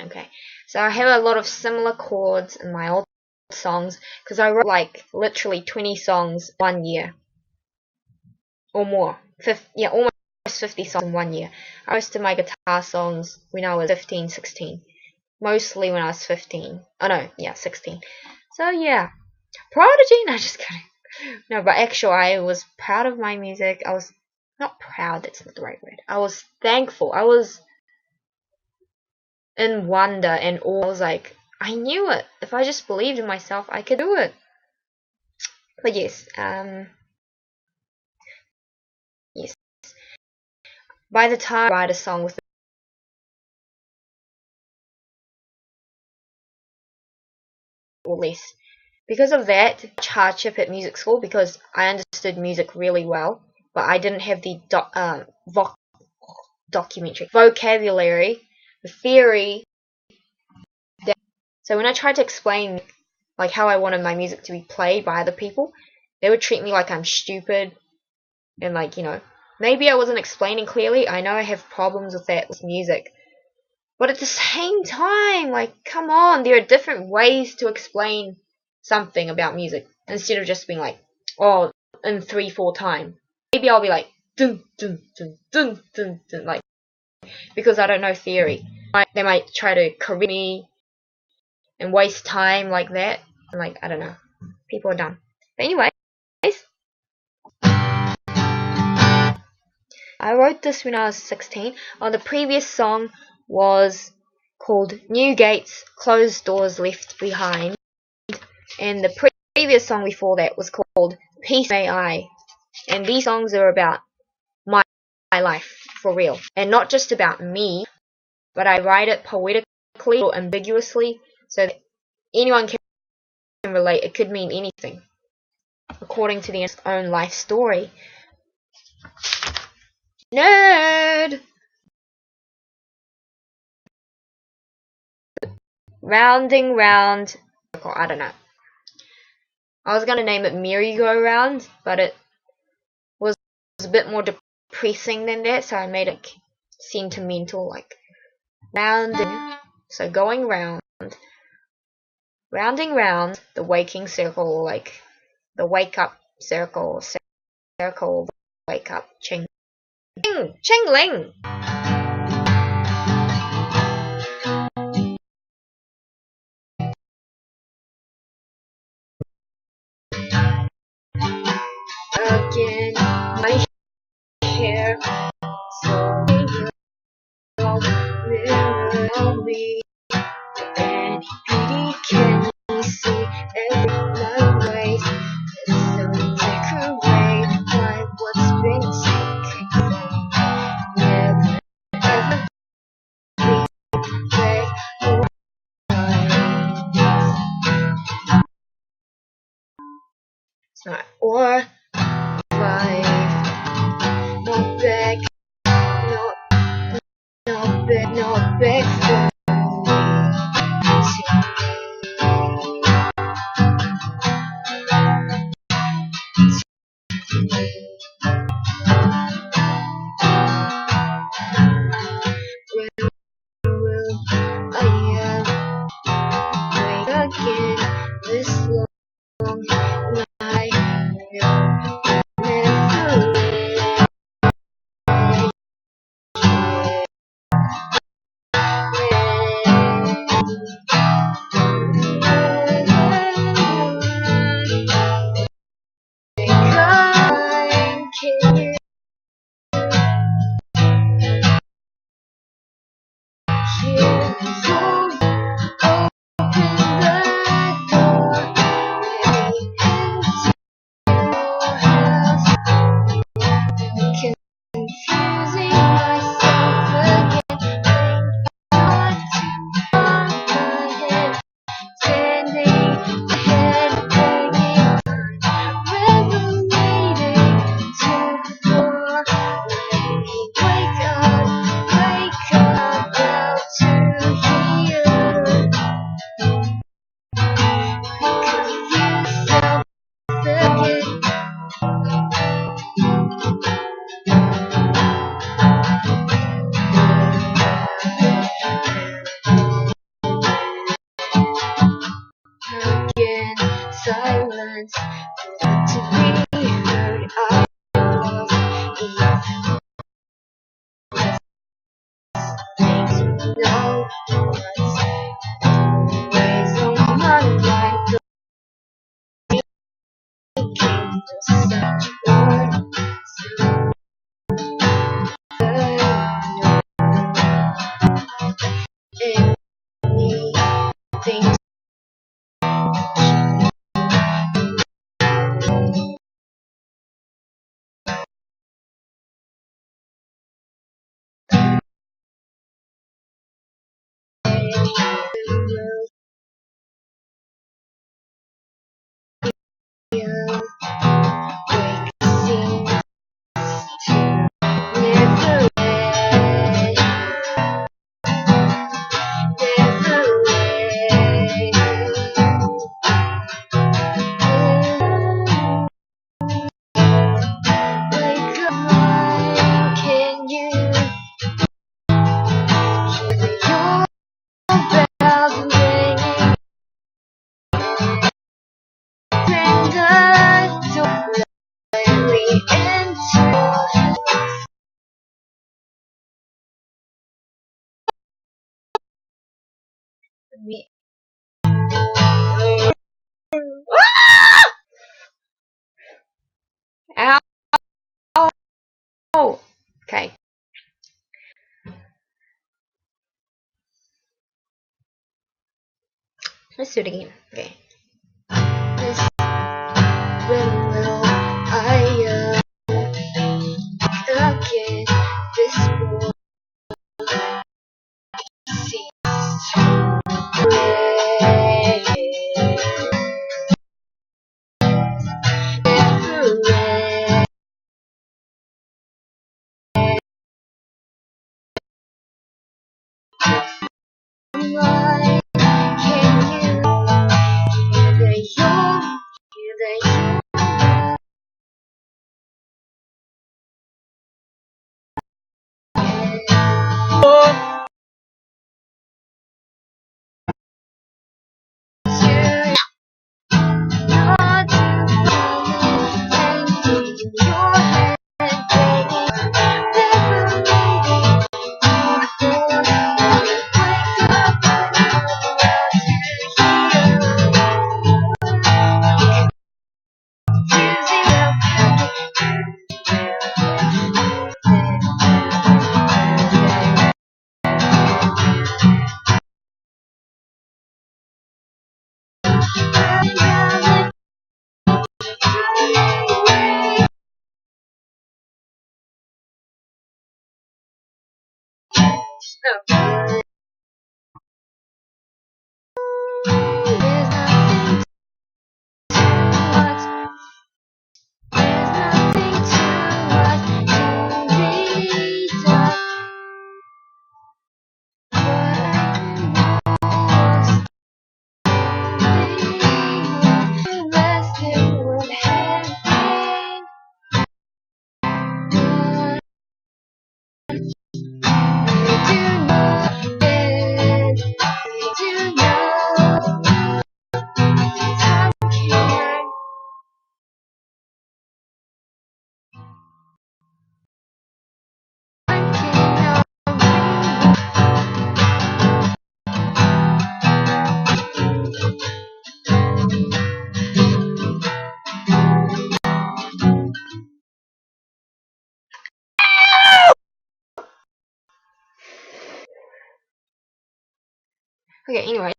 Okay. So I have a lot of similar chords in my old songs because I wrote like literally 20 songs 1 year or more. Almost 50 songs in 1 year. I posted my guitar songs when I was 15, 16. Mostly when I was 15. Oh no, yeah, 16. So yeah, Prodigy. No, just kidding. No, but actually, I was proud of my music. I was not proud. That's not the right word. I was thankful. I was in wonder and awe. I was like, I knew it. If I just believed in myself, I could do it. But yes, yes. By the time I write a song with or less, because of that, much hardship at music school because I understood music really well, but I didn't have the documentary vocabulary, the theory. So when I tried to explain like how I wanted my music to be played by other people, they would treat me like I'm stupid and like, maybe I wasn't explaining clearly. I know I have problems with that with music. But at the same time, like, come on, there are different ways to explain something about music instead of just being like, oh, in 3/4 time. Maybe I'll be like, dun dun dun dun dun dun, like, because I don't know theory. They might try to correct me and waste time like that. And like, I don't know. People are dumb. But anyways, I wrote this when I was 16. The previous song was called New Gates, Closed Doors Left Behind. And the previous song before that was called Peace May I. And these songs are about my life, for real. And not just about me, but I write it poetically or ambiguously so that anyone can relate. It could mean anything, according to the own life story. Nerd! Rounding round. I don't know. I was going to name it merry-go-round, but it was a bit more depressing than that, so I made it sentimental, like rounding. So going round. Rounding round the waking circle, like the wake-up circle, wake up, ching. Ching-ling! Again, my hair slowly will mirror me. And beauty can you see every my ways? Don't take away by what's been taken from me. Never ever be back it's not or life. Not back, not back for me. When will I wake again this long night? to be heard. I was things to know what's always on my mind. Thinking just such word. Anything me. Ow! Oh, okay. Let's do it again. Okay. This will I again. This will cease to why can you hear the Okay, anyway.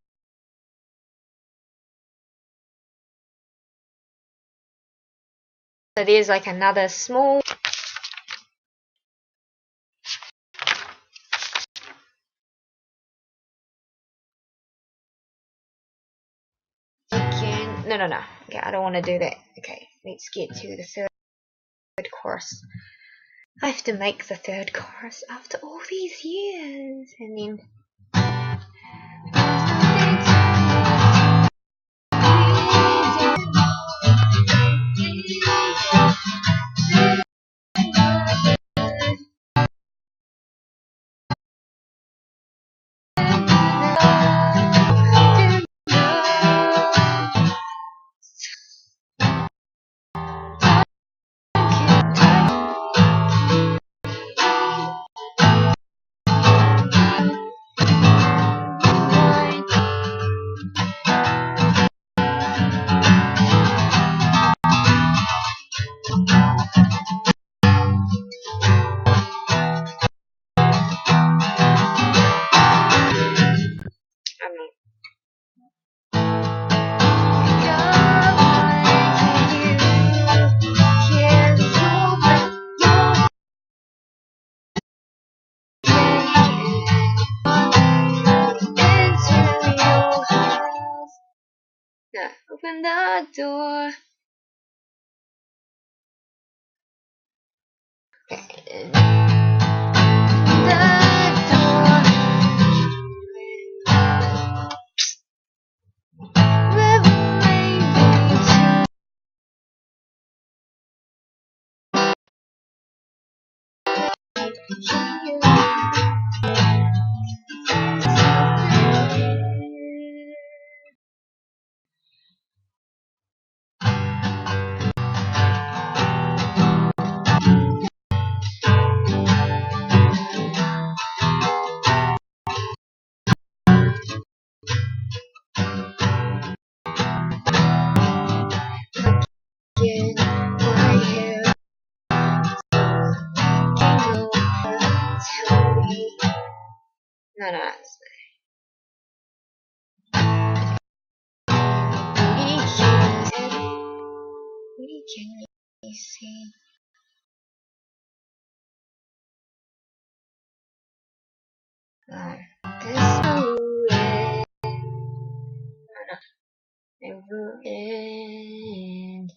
So there's like another small again. No. Okay, I don't want to do that. Okay, let's get to the third chorus. I have to make the third chorus after all these years, and then Open the door. Okay. No, that's we can see. This will never end.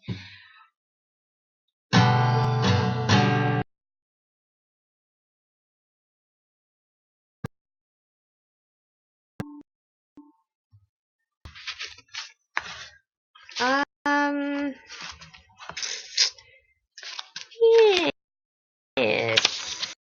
Yes.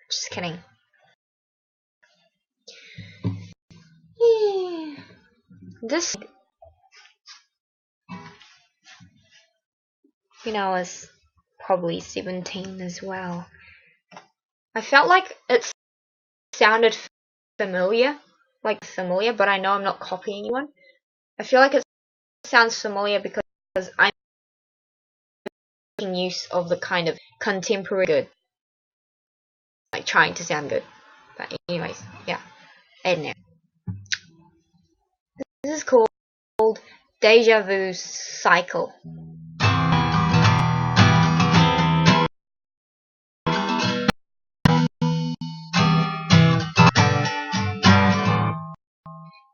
Just kidding. This, is probably 17 as well. I felt like it sounded familiar, but I know I'm not copying anyone. I feel like it sounds familiar because I'm making use of the kind of contemporary good, like trying to sound good. But anyways, yeah. And now this is called Deja Vu Cycle.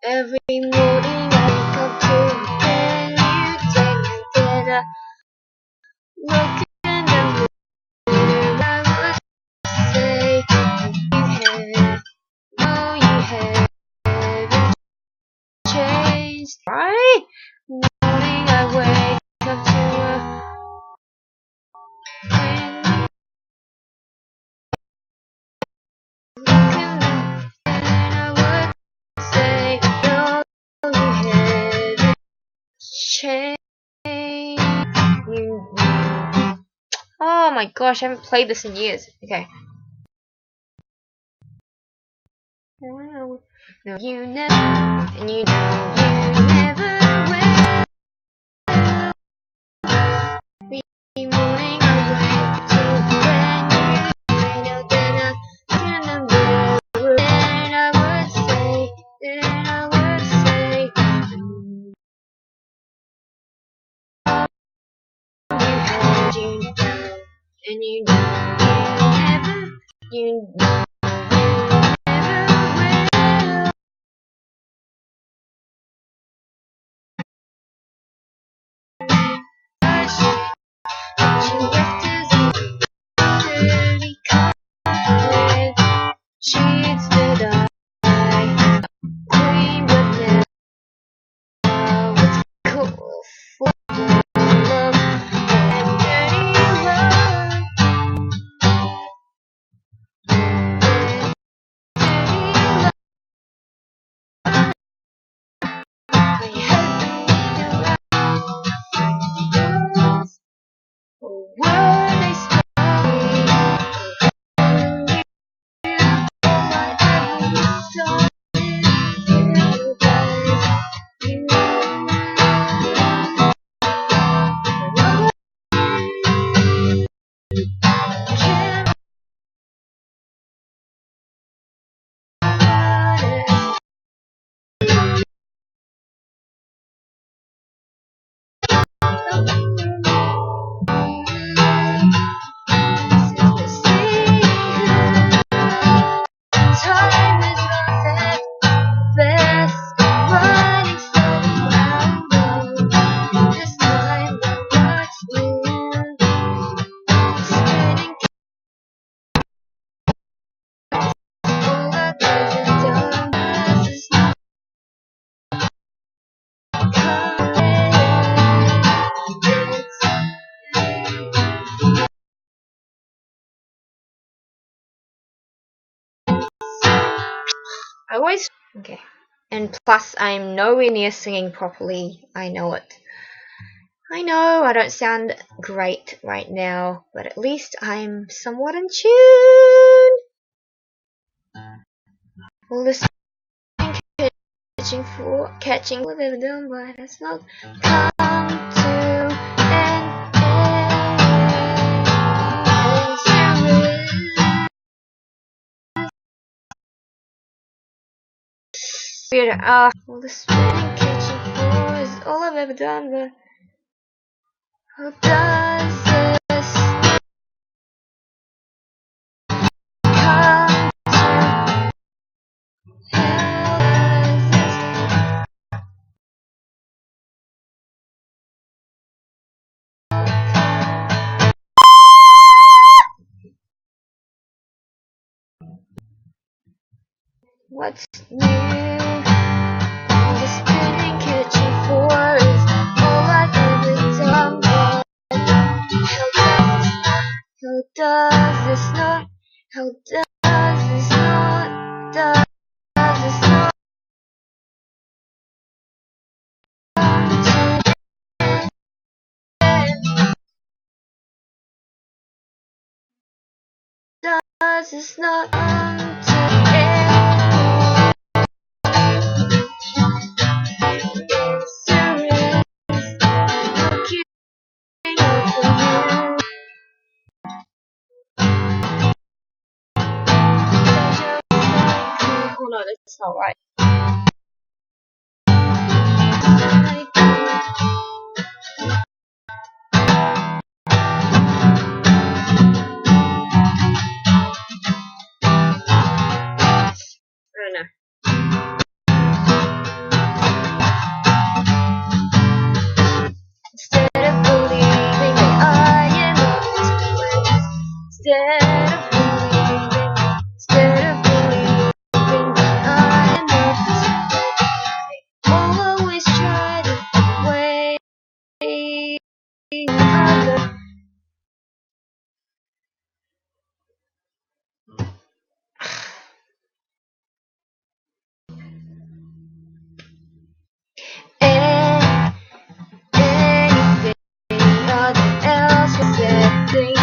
Every morning I wake up to a brand new day, and then I look in the mirror. I would say, you haven't changed, right? Morning I wake up to a brand new look in the mirror, and I would say, no, you haven't changed. Oh my gosh, I haven't played this in years. Okay. No, you never, and you never will. Every morning I wake to a brand new day. Then I can remember, then I would say, and you never, you never will. She left us dirty colored sheets that I clean, but now it's cool for love and dirty love. I always okay. And plus, I'm nowhere near singing properly. I know it. I know I don't sound great right now, but at least I'm somewhat in tune. All this catching what they've done, but it's not come to an end. All the spinning catching for is all I've ever done, but who does this come to? What's new? All the spinning catching for is all I've ever done, but how does this not? How does this not? Does this not? Does this not come to end? Serious, looking out for you. Oh no, that's not right. I don't know. Instead of believing that I am always instead of believing that I am I'll always try to wait other. And anything other else was everything.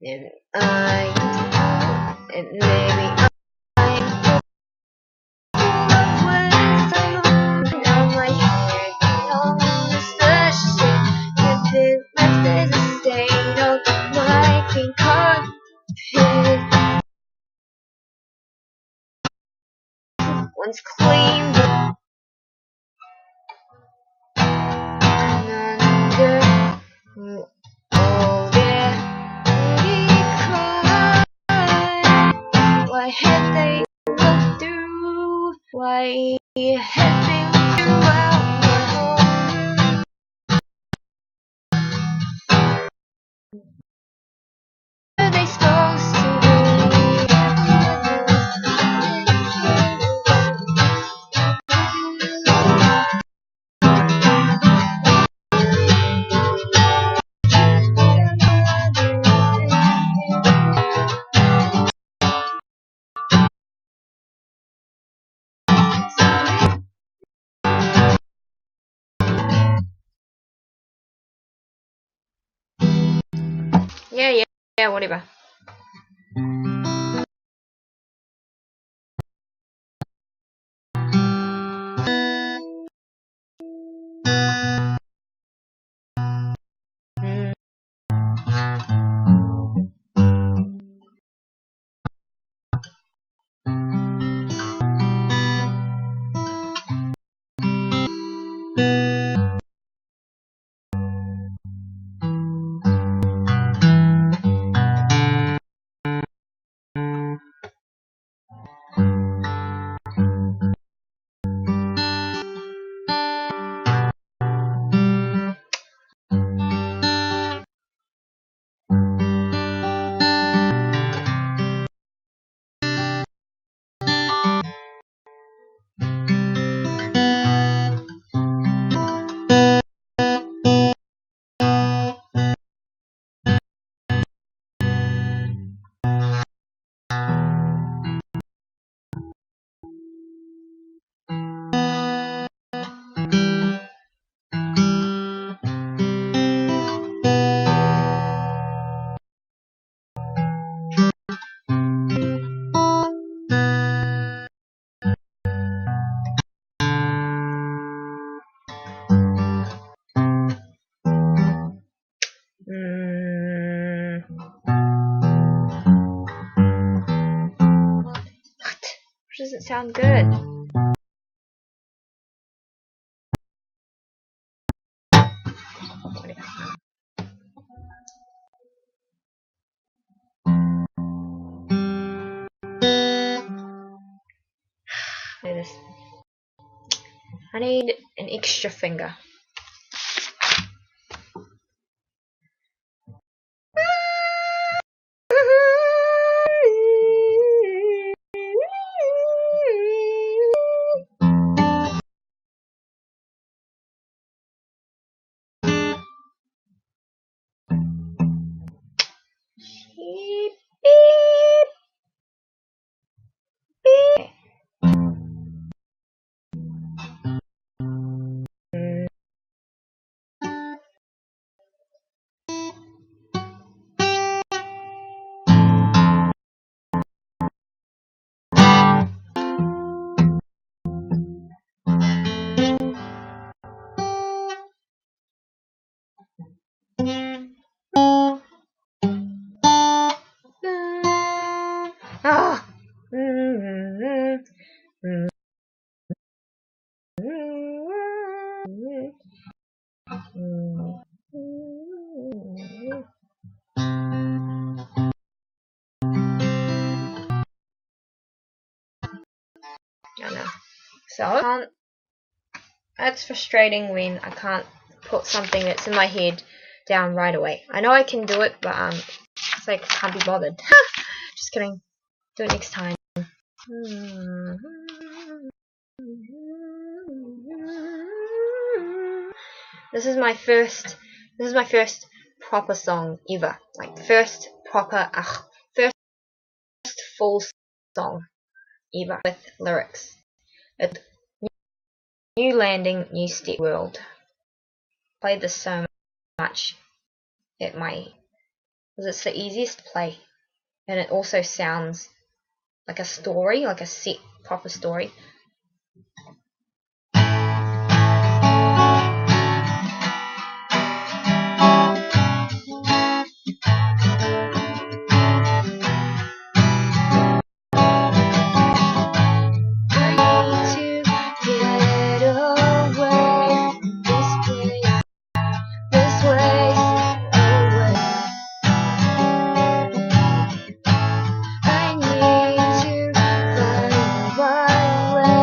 And and maybe I'm full of wisdom. Now my head becomes the shit. If it left as a state of my king carpet, once cleaned up and under. Oh yeah, he cried. Why had they looked through? Why had they looked throughout my home? What are they supposed to do? Yeah, whatever. doesn't sound good. I need an extra finger. Beep, beep, beep. Ah. I know. So that's frustrating when I can't put something that's in my head down right away. I know I can do it, but it's like I can't be bothered. Just kidding. Do it next time. This is my first proper song ever. Like first full song ever with lyrics. It's New Landing, New Step World. Played this so much at my, because it's the easiest to play, and it also sounds like a story, like a set proper story. I need to find one way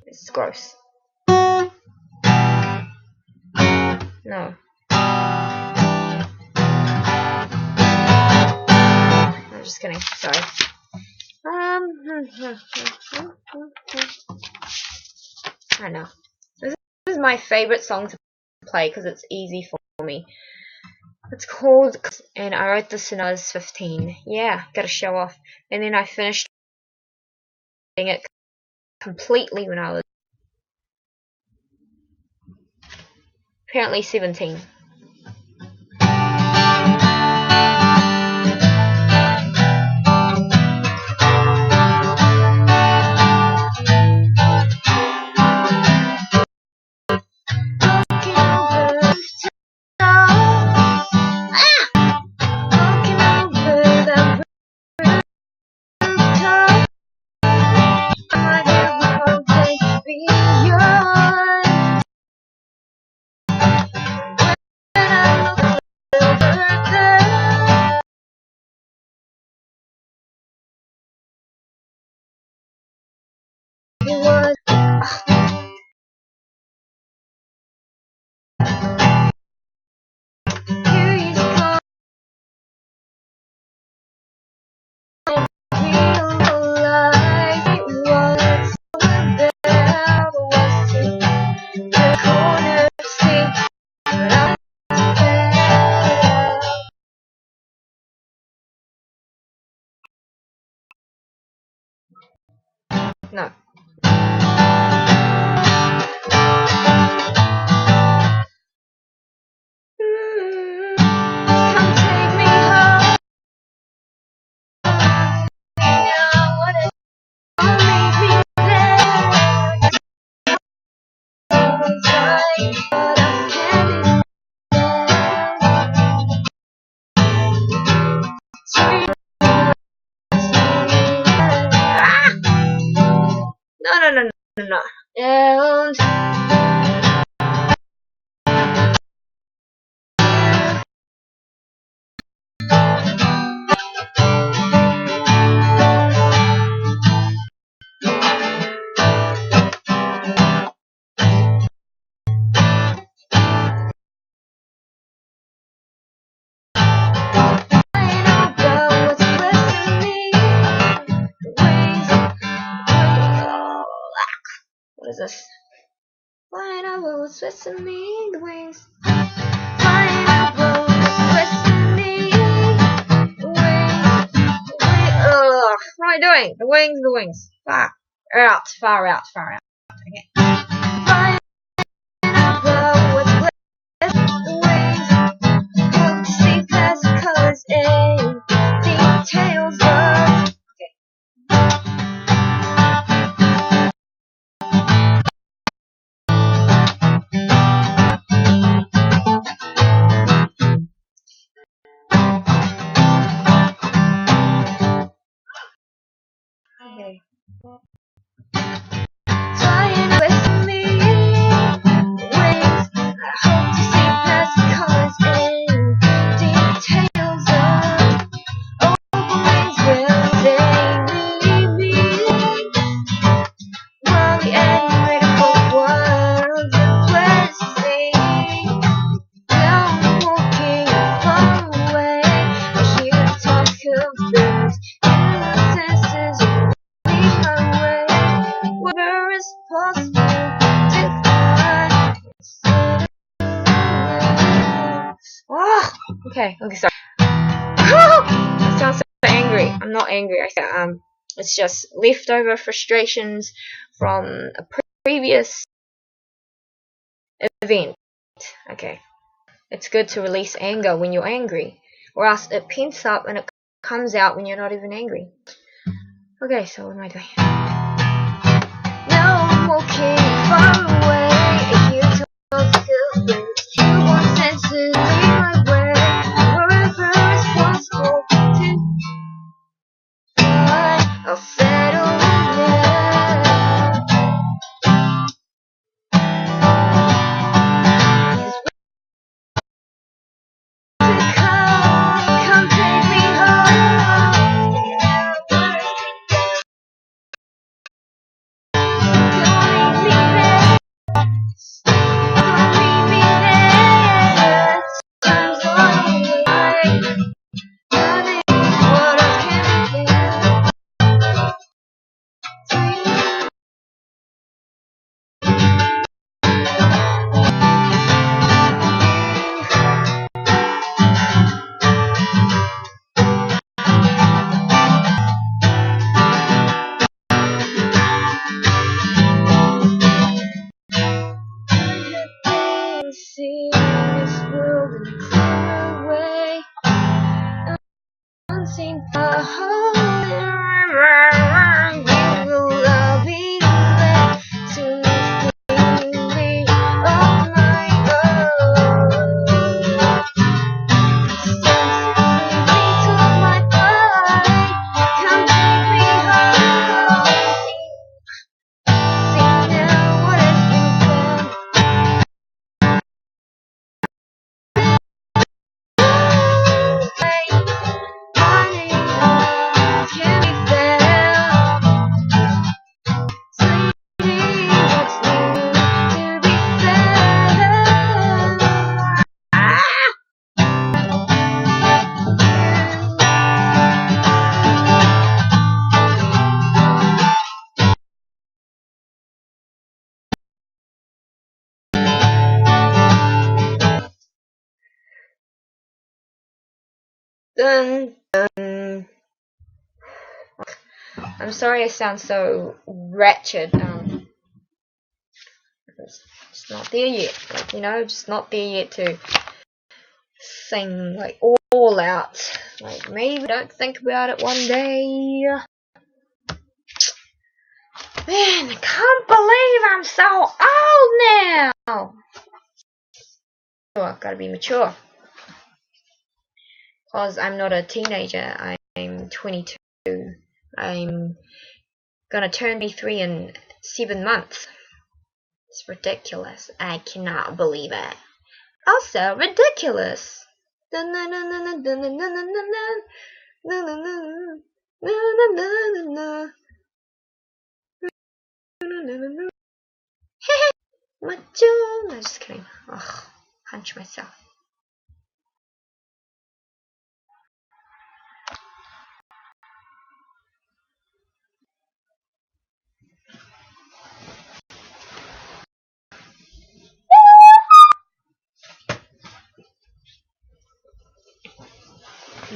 It's gross. No. I'm just kidding. Sorry. I know. This is my favorite song to play because it's easy for me. It's called, and I wrote this when I was 15. Yeah, gotta show off. And then I finished it completely when I was apparently 17. No. No. And what is this? Flying over sesame, the wings. Flying over sesame, the wings. What am I doing? The wings. Far out. Okay. Flying over the wings. Hope to see past colors and details of. Okay. Flying with me, wings. I hope to see past colors and details of wings will they lead me while the animated world impresses me. Now I'm walking far away. I hear talk of things, senses. Whatever is possible to find. Okay, sorry. I sound so angry. I'm not angry. It's just leftover frustrations from a previous event. Okay, it's good to release anger when you're angry, or else it pents up and it comes out when you're not even angry. Okay, so what am I doing? Now I'm walking far away. I hear talk of things. You want senses, lead my way. Wherever is possible to fly, I'll settle there. Come take me home. Dun, dun. I'm sorry I sound so wretched. Just not there yet. Like, just not there yet to sing like all out. Like, maybe don't think about it one day. Man, I can't believe I'm so old now. Oh, I've got to be mature. Because I'm not a teenager. I'm 22. I'm gonna turn 23 in 7 months. It's ridiculous. I cannot believe it. Also ridiculous. Macho. No, just kidding. Ugh, punch myself.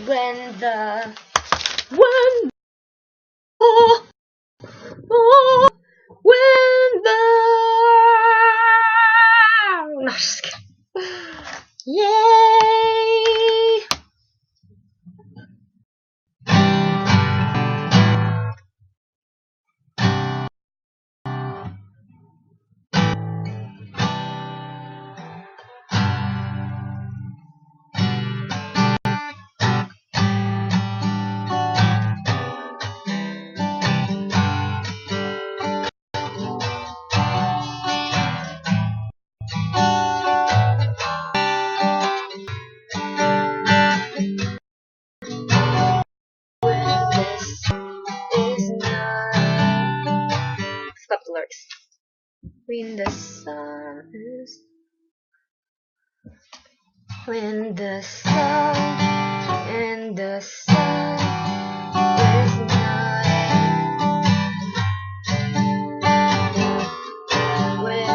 When the no, just kidding. Yay! Stop the lyrics. When the sun is and the sun is night. When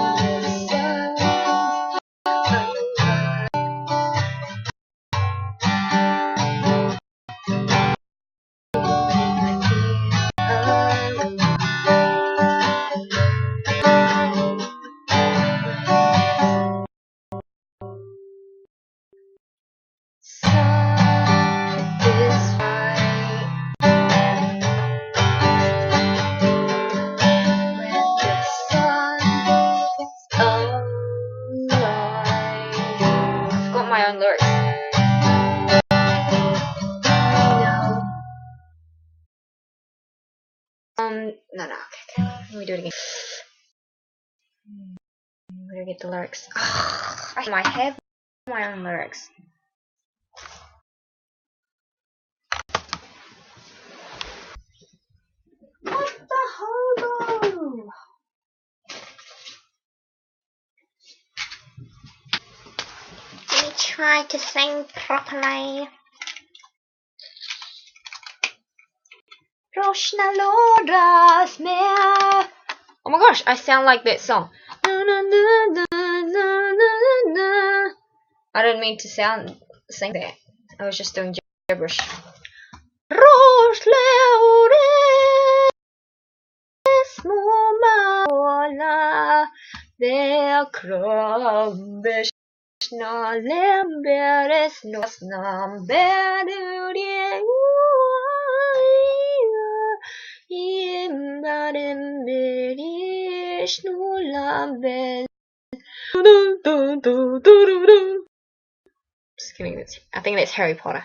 the sun my own lyrics. No, okay. Let me do it again. Where do I get the lyrics? I have my own lyrics. What the hobo? Let me try to sing properly. Oh my gosh, I sound like that song. I didn't mean to sing that. I was just doing gibberish. Just kidding. I think that's Harry Potter.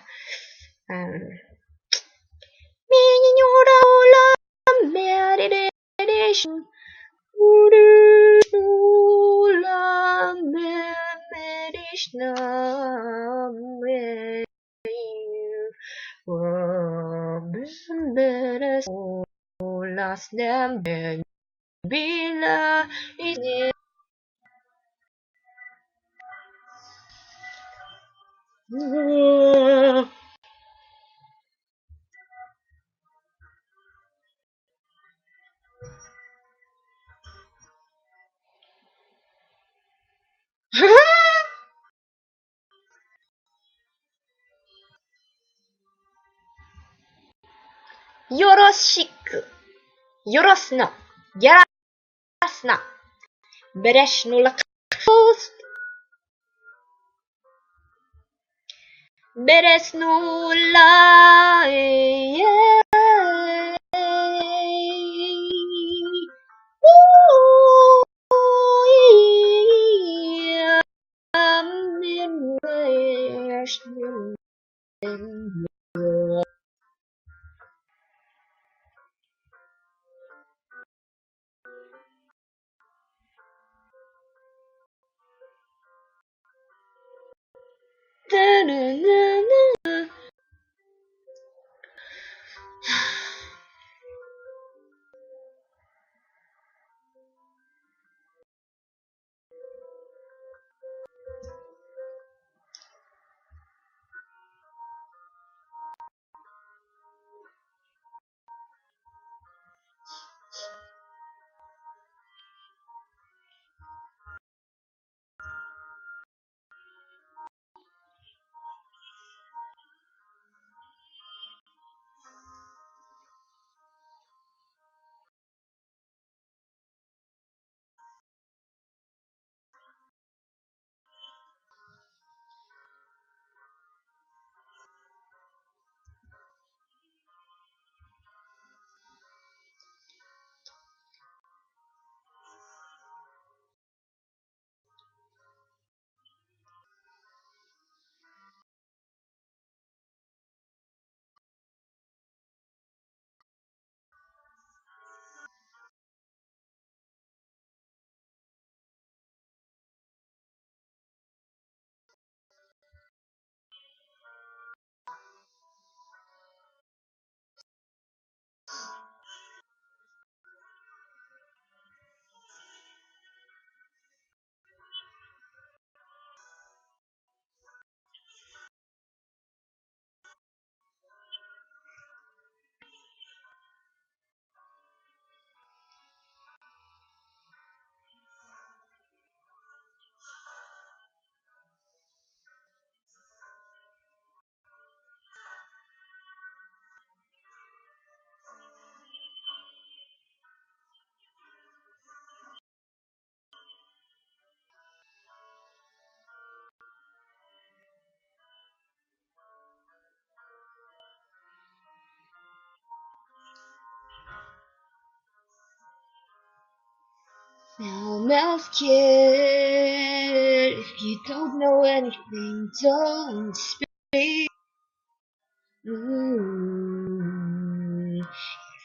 Yoroshiku. Yorosno. Yarasna. Bereshno lakost. Beresno la. Now, mouth kid, if you don't know anything, don't speak. If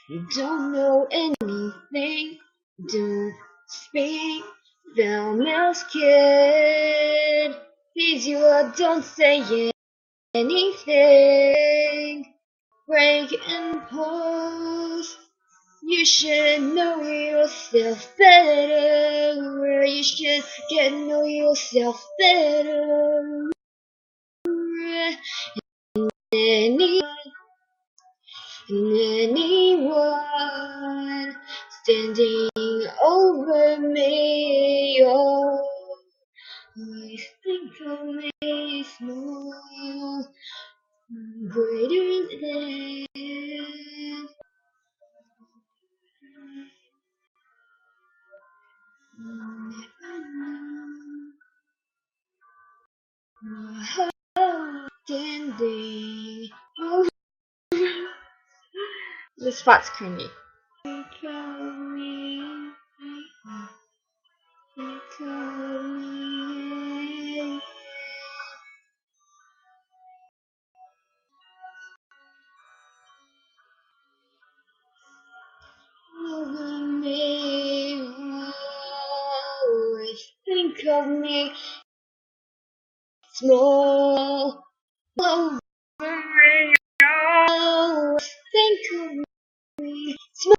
you don't know anything, don't speak. Thou mouse kid, please you don't say anything. Break and pause. You should know yourself better. You should get to know yourself better. Anyone standing over me, always think of me small, greater than. Standing over. This spot's cringy. of me small. Over and always think of me small.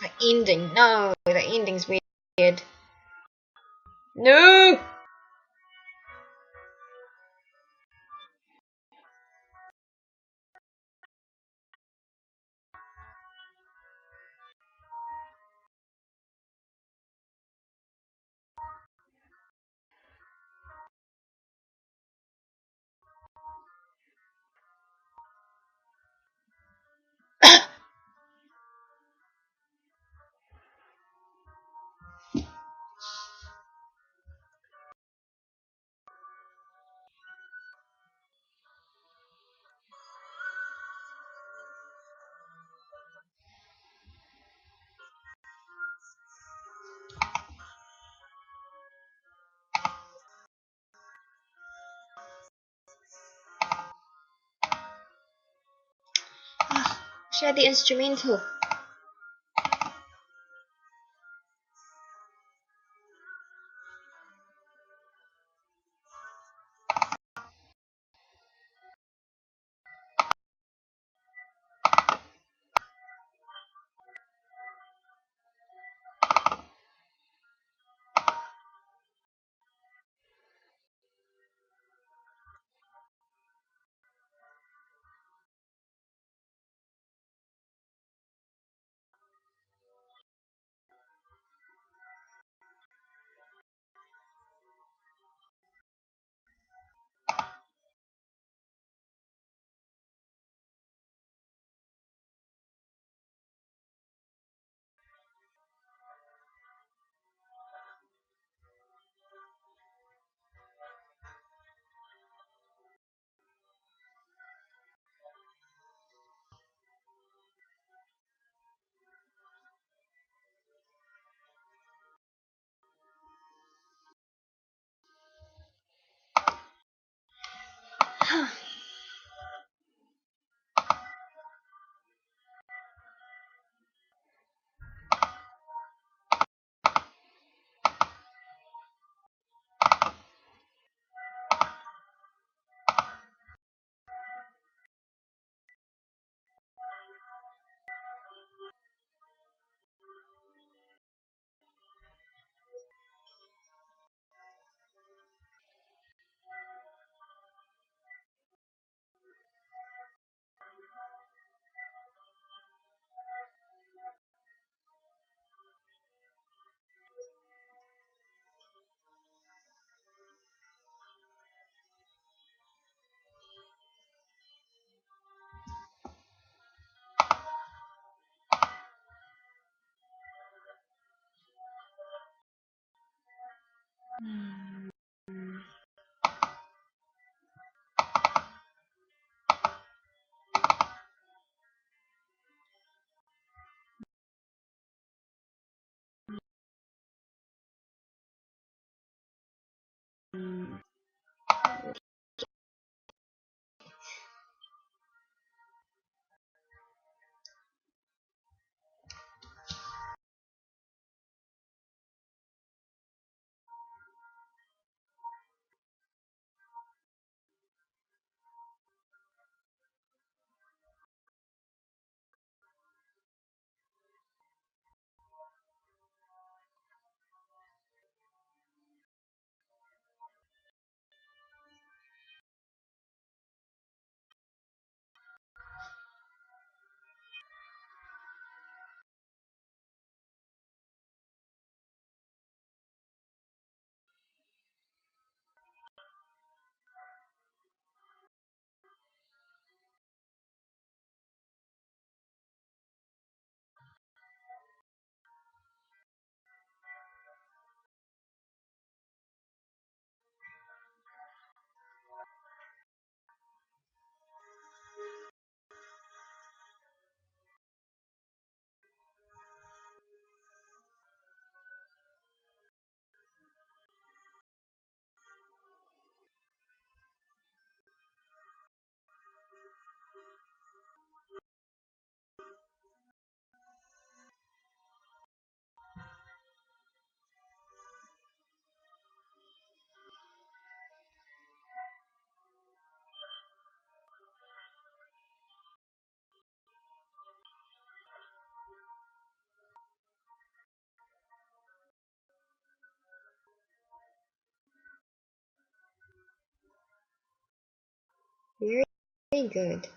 The ending, no, the ending's weird. No! Share the instrumental. Very, very good.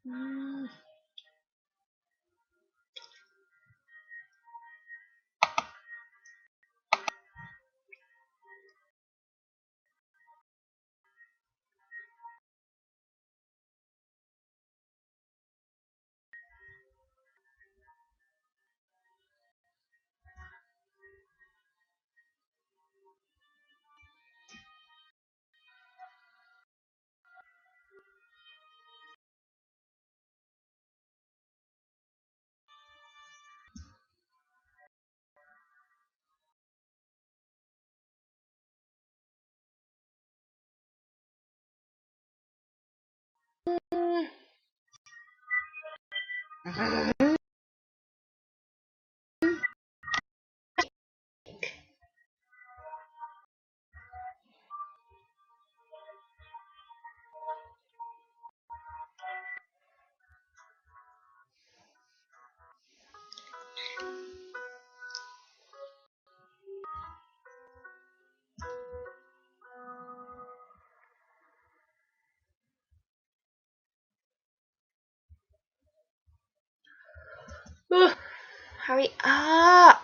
Mm. Ugh, hurry up!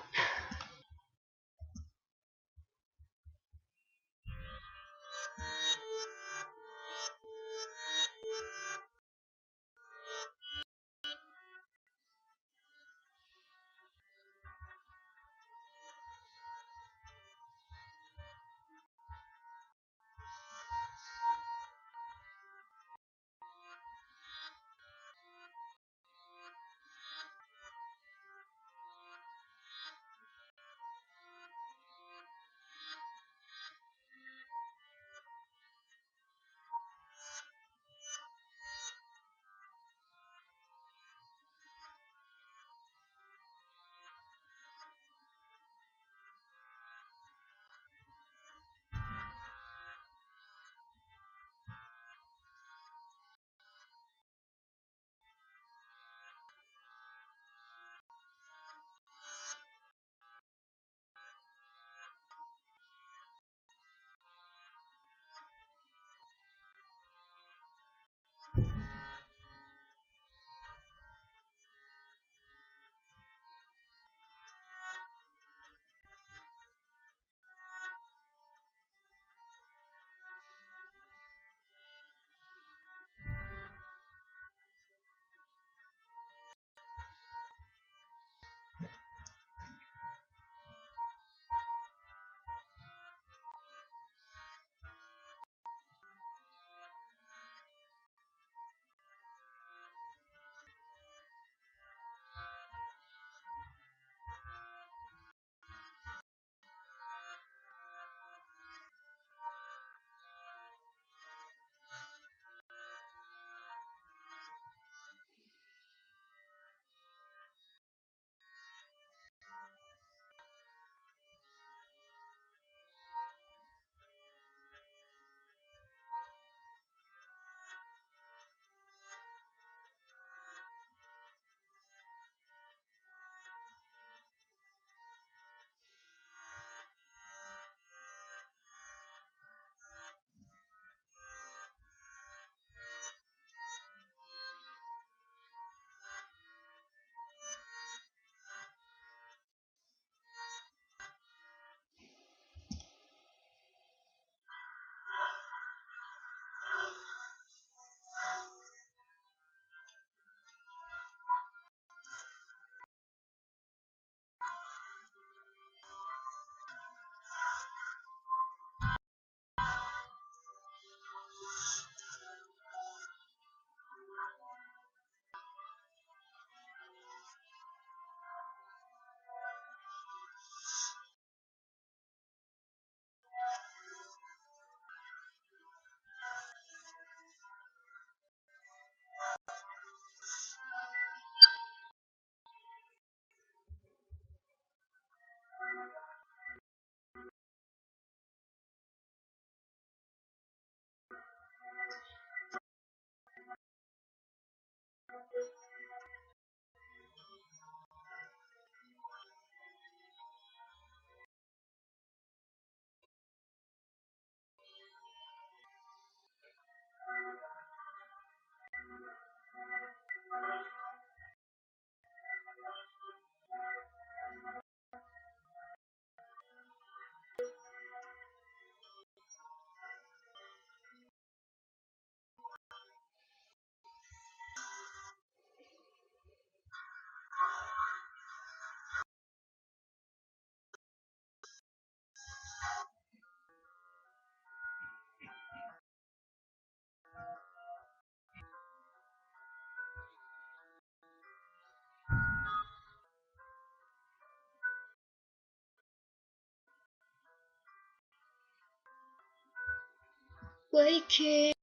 waking,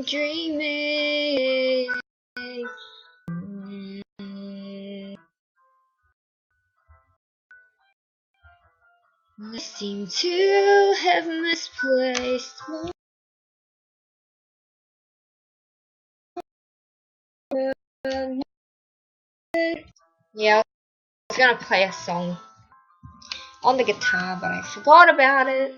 dreaming. I seem to have misplaced my yeah, I was gonna play a song on the guitar, but I forgot about it.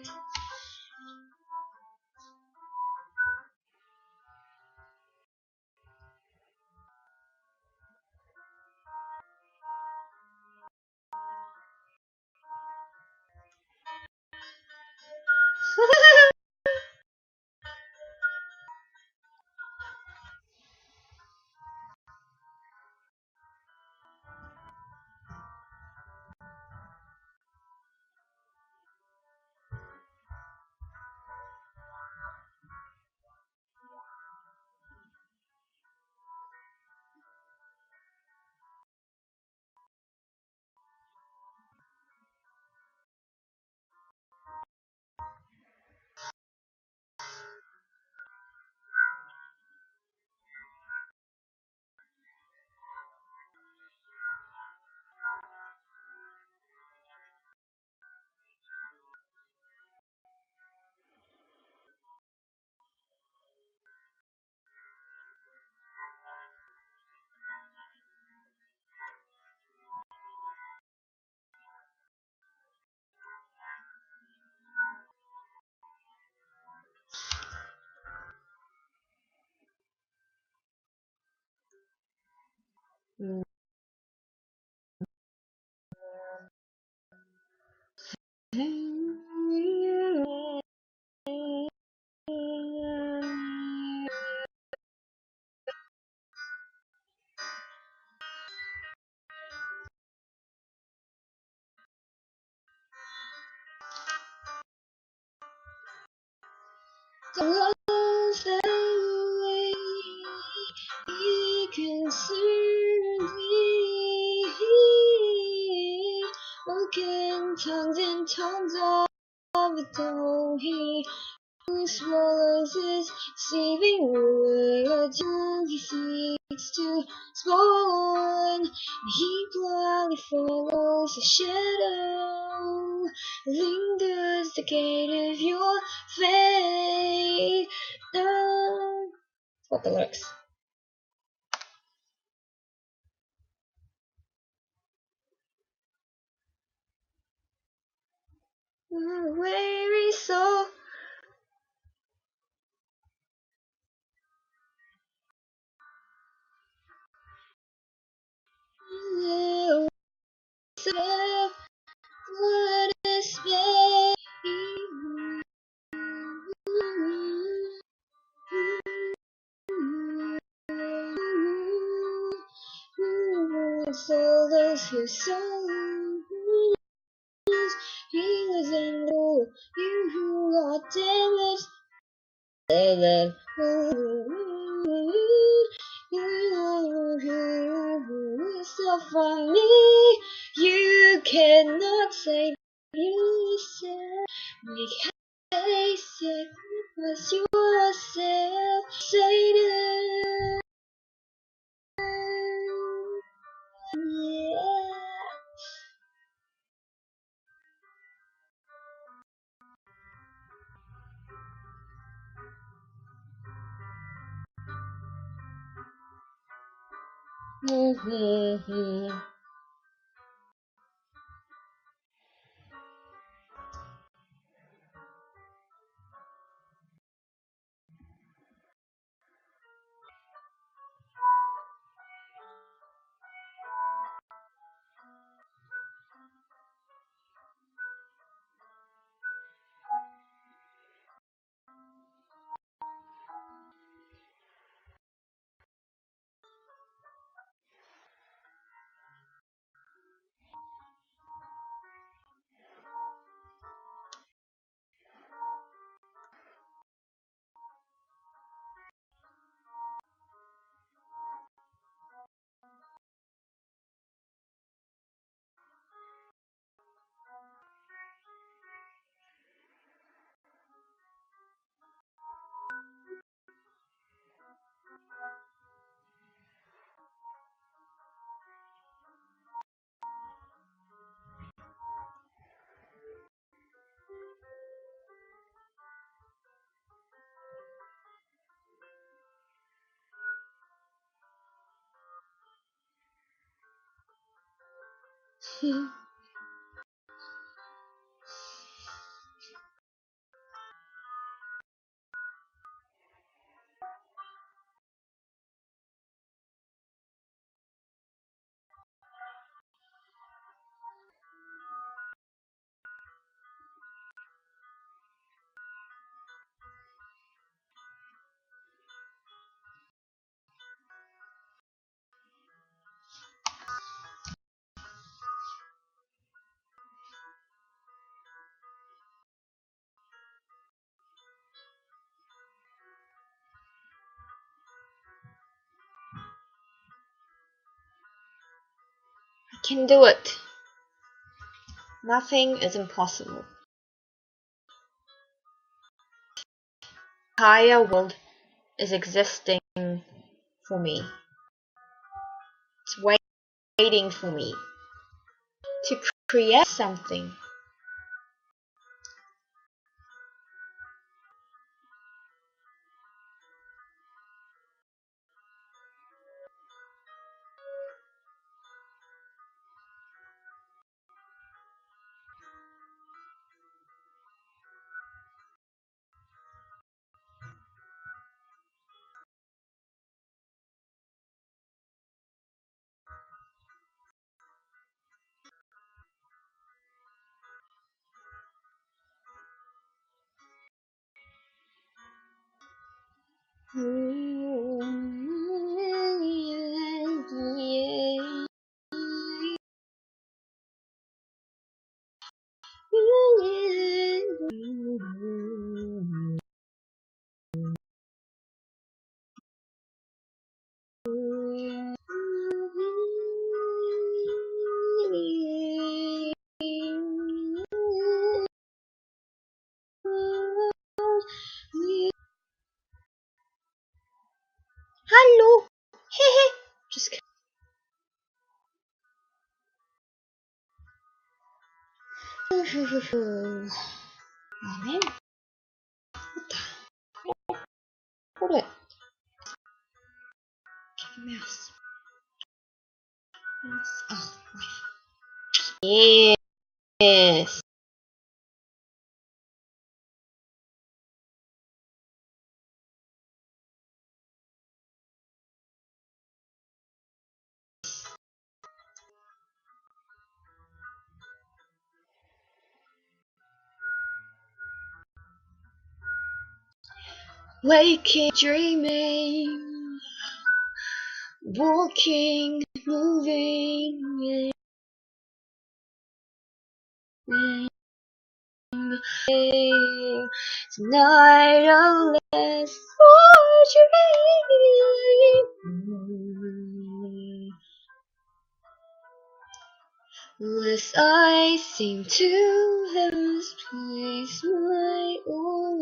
The walls that away he consumed me, broken tongues and tongues of the tongue he who swallows his saving word till he seeks to spawn. He gladly follows the shadow, lingers the gate of your faith. No. What the lyrics? Weary soul. What is so those who sow healers and all you who are damaged. Suffer me, you cannot save yourself. Make a sacrifice yourself, Satan. Yeah. I can do it. Nothing is impossible. The higher world is existing for me. It's waiting for me to create something. Hallo. Hehe. Just kidding. Oh man. Hold it. Mouse. Mouse. Oh. Yes. Waking, dreaming, walking, moving, tonight unless for dream. Unless I seem to have misplaced my own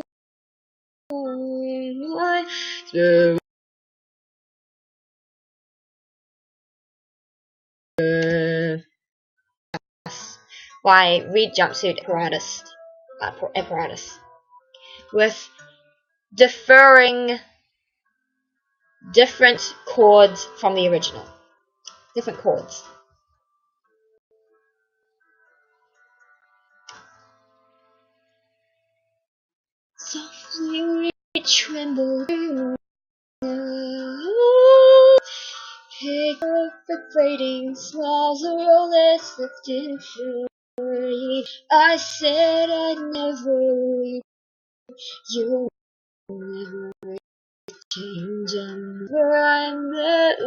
life. Why read jumpsuit apparatus with different chords from the original. Different chords. Softly we tremble. Pick up the fading smiles are all that's left in fury. I said I'd never leave. You never change. I'm where I'm at.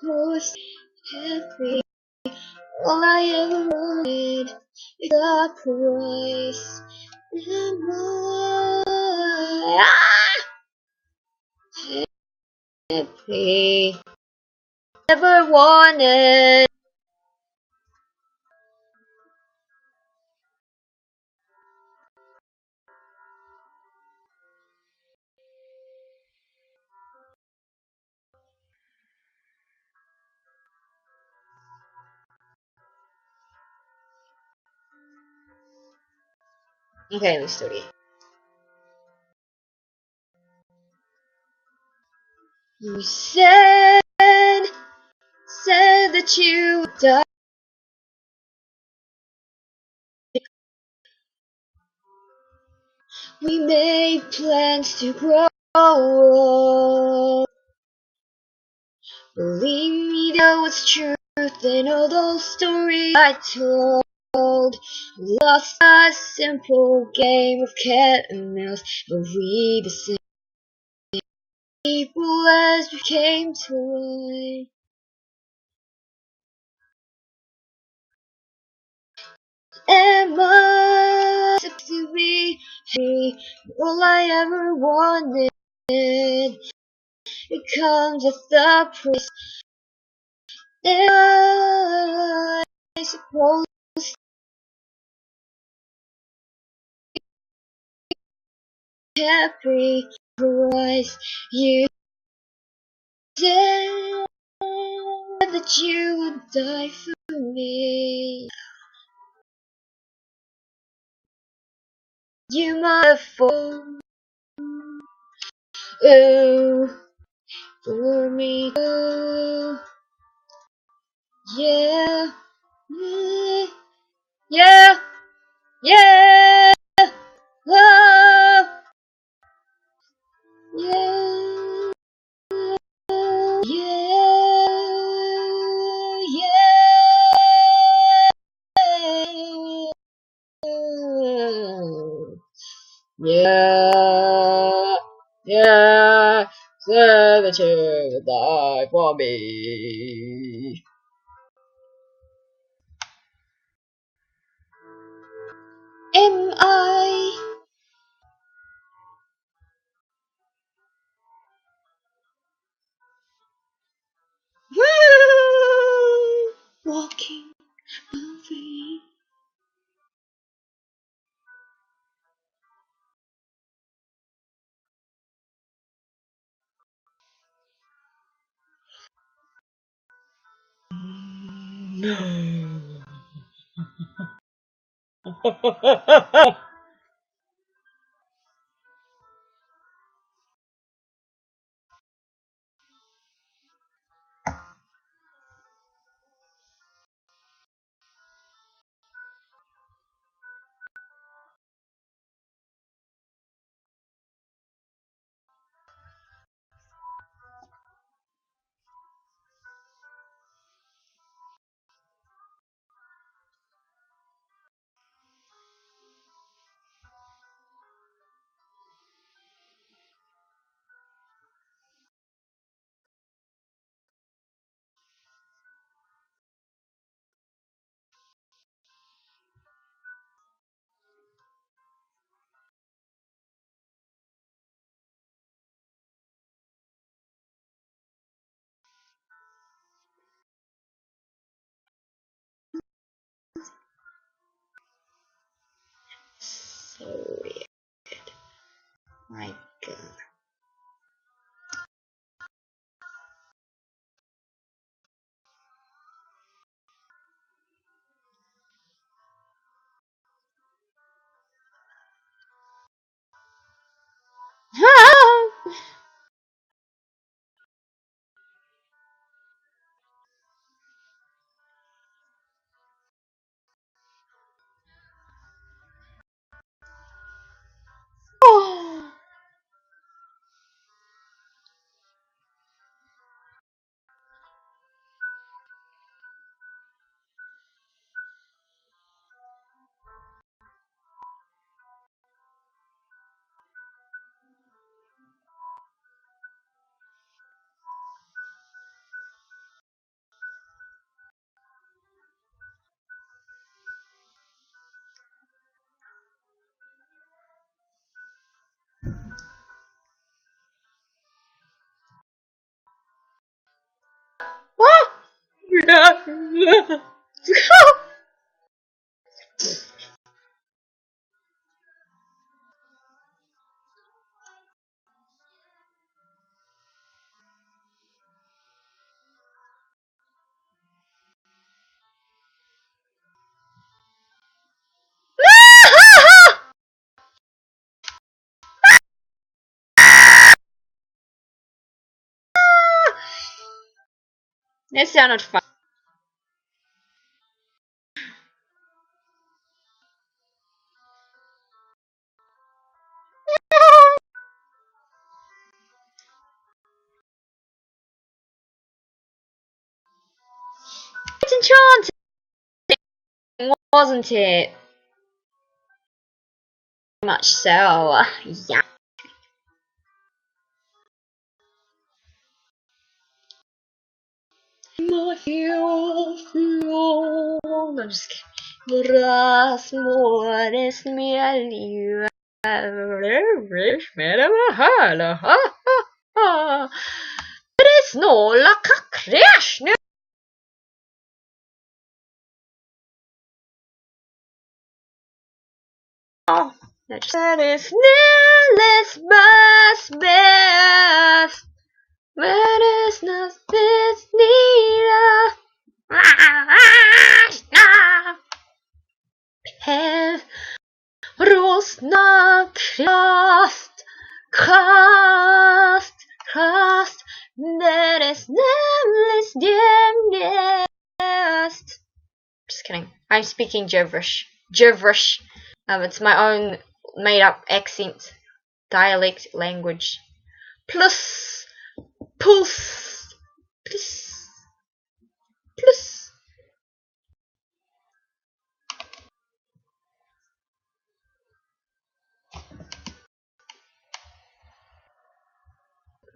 Most happy. All I ever wanted is a price. Am I happy? Never wanted. Okay, let's do it. You said that you would die. We made plans to grow up. Believe me, there was truth in all those stories I told. We lost a simple game of cat and mouse, but we the same people as we came to life. Am I supposed to be happy? All I ever wanted, it comes with the price. Am I supposed to be happy? Otherwise, you said that you would die for me. You might have fallen, oh, for me too. Yeah, yeah, yeah, oh, yeah, yeah, yeah, say that you would die for me. Am I walking, moving? No. So weird. My God. That sounded fun. It's enchanting, wasn't it? Much so. Yeah. I'm just kidding. Rasmores mieliva. Snåla crash. That is Nilles best. Where is not this neither? Have Rosna cast, that is nameless nest. Just kidding. I'm speaking gibberish. It's my own made up accent, dialect language. Plus.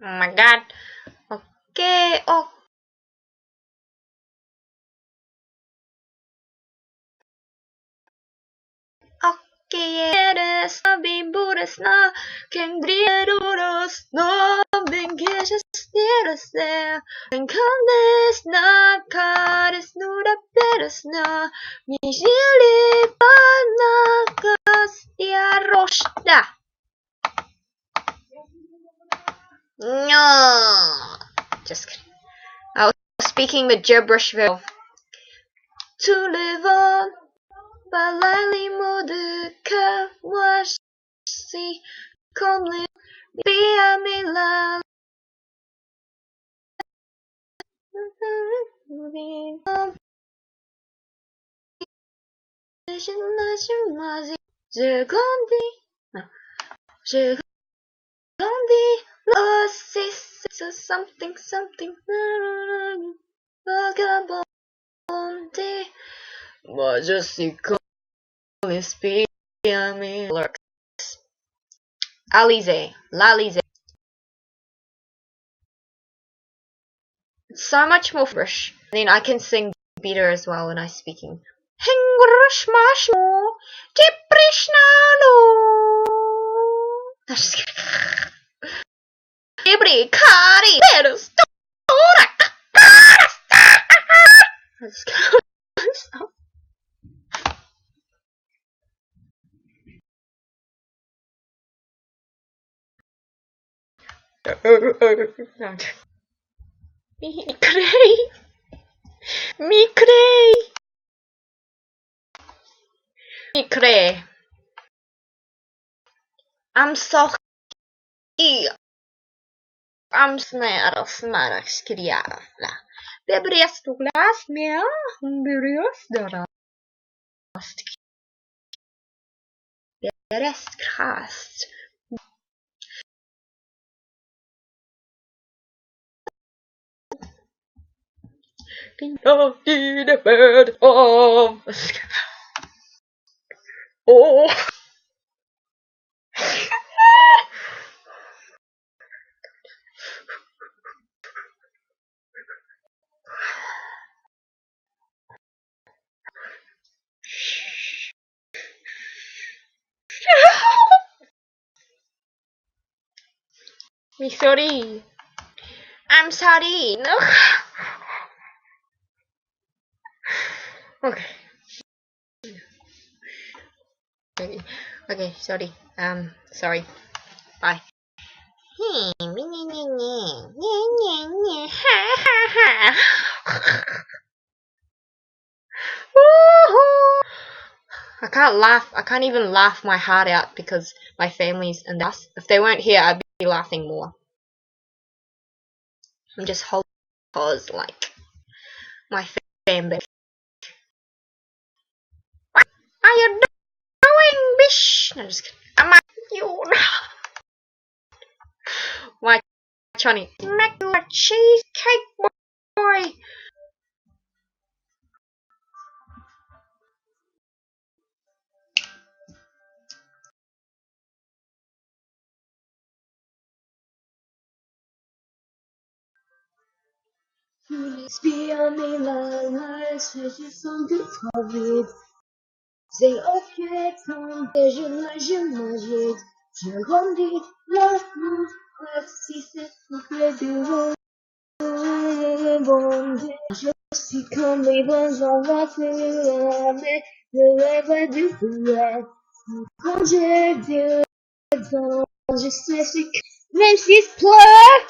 Oh my god. Okay, eres biburesna, kendrierorosna, bengesesteresna, enkandesna, karesnura peresna, mijili panakastia roshda. No, just kidding. I was speaking the gibberish of to live on. Balali moduka wasi komli biamila. Something vagabonde majestic Alize, Lalize. It's so much more fresh. Then I can sing better as well when I'm speaking. Hengrush mashmo, Tiprishnalo. I'm just kidding. Ibri Kari, Pedus, Let's go. Mikre. I'm so I'm smara skriara. Bebrest och glas med bröstdörrar. Restkast. Pinna i det bed av. Åh. Me sorry. I'm sorry. No. Okay. Okay, sorry. Sorry. Bye. I can't laugh. I can't even laugh my heart out because my family's in the house. If they weren't here, I'd be laughing more. I'm just holding pause, like. my fan base. What are you doing, bish? No, just kidding. I'm at you. Why, Johnny? Make a cheesecake boy. C'est ok, quand je m'agite, je grandis, l'amour, si c'est soufflé du bon Dieu. Je suis comme les vents en voiture, mais le rêve du poulet. Quand j'ai Dieu dedans, je sais ce que, même si je pleure,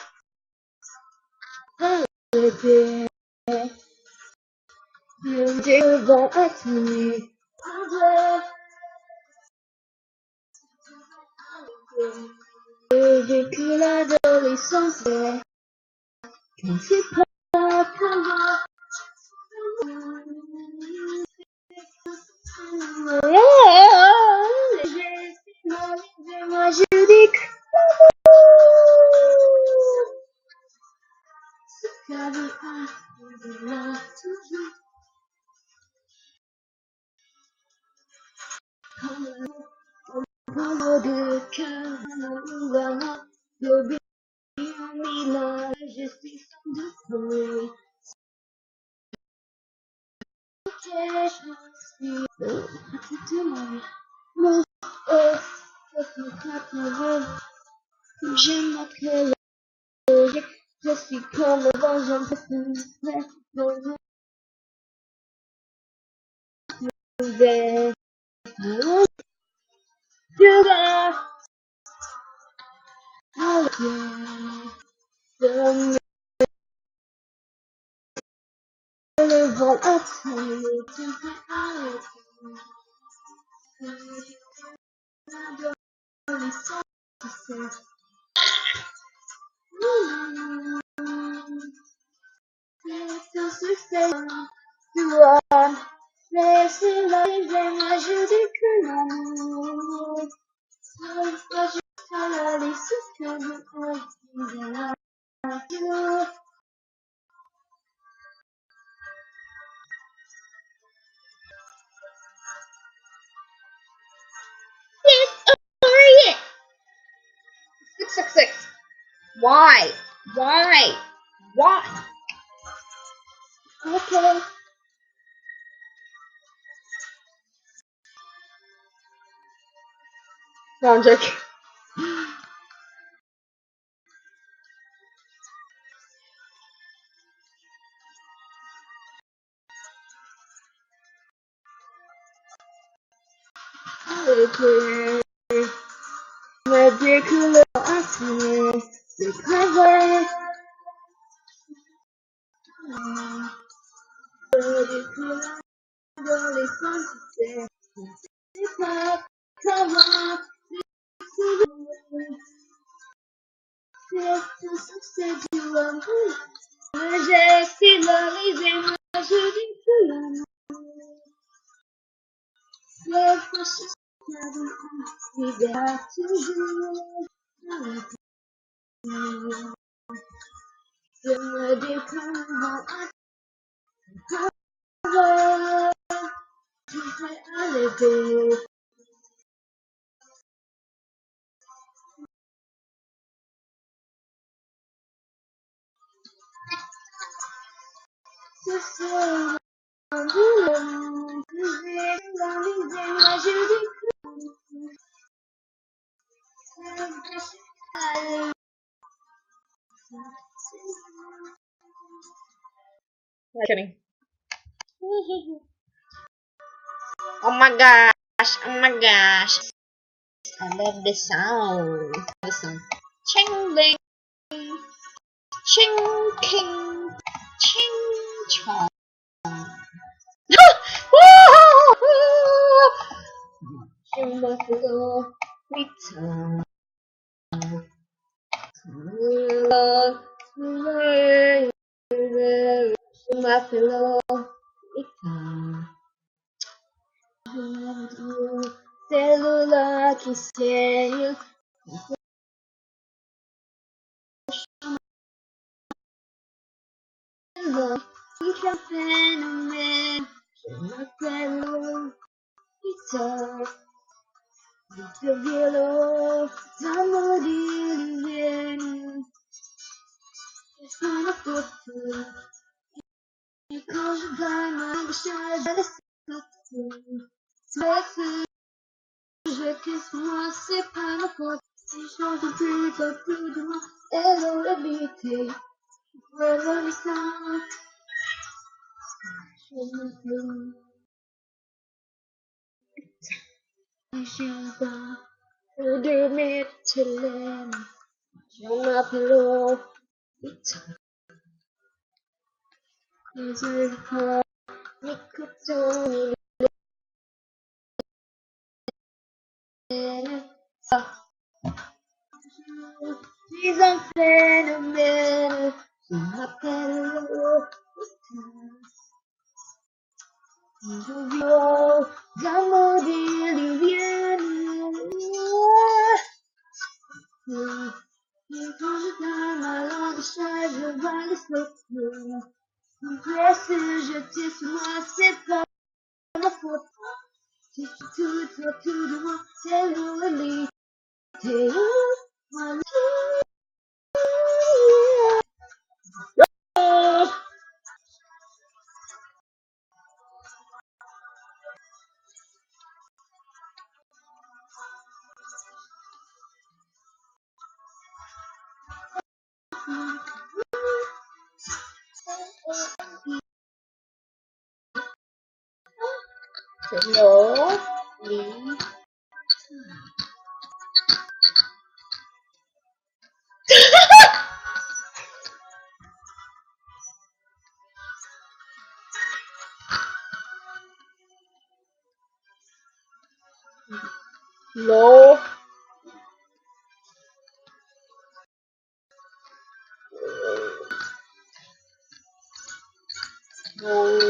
Dieu va attendre. J'ai vécu l'adolescence, je ne sais pas comment. Moi je dis que ce qu'elle a toujours. Parle de cœur, de bien, je suis sans doute. J'aime notre logique, je suis comme le vent, j'en peux plus. Le vent attend, laissez la moi je dis que l'amour, jusqu'à la liste que nous avons. Hurry it! 666. Why? Why? Why? Okay. No, I'm joking. Okay. Mais dès que le attire, c'est très vrai. Dès que l'adolescence c'est pas comment c'est tout ça, c'est du amour. J'ai finalisé, moi je dis que l'amour, c'est facile, il y a toujours je me dis comment attendre, je vais arrêter. Ce soir, en voulant, je vais finaliser, moi je dis que c'est Kidding. Oh my gosh, oh my gosh. I love this sound. This song. Ching ling, ching king, ching chong. je m'appelle Rita. Je m'appelle pillow. Celular que sério. Fica fenomenal. Chama pelo guitar. Muito violão. Amor de inverno. Está na foto. E conjugar uma bichada dessa foto. Je kiss moi, c'est pas ma faute. Si je change plus de moi, elle aurait évité. Voilà le sang. Je m'appelle. Je m'appelle. De Michelin. Je m'appelle. Je m'appelle. Nicotine. She's un phénomène. Je m'appelle. J'aime dire viens. Quand je donne ma langue, je vais le sortir. Laisse jeter sur moi, c'est pas ma faute. Si tu tout de moi, c'est l'oublier. Hello, Lee. No. No.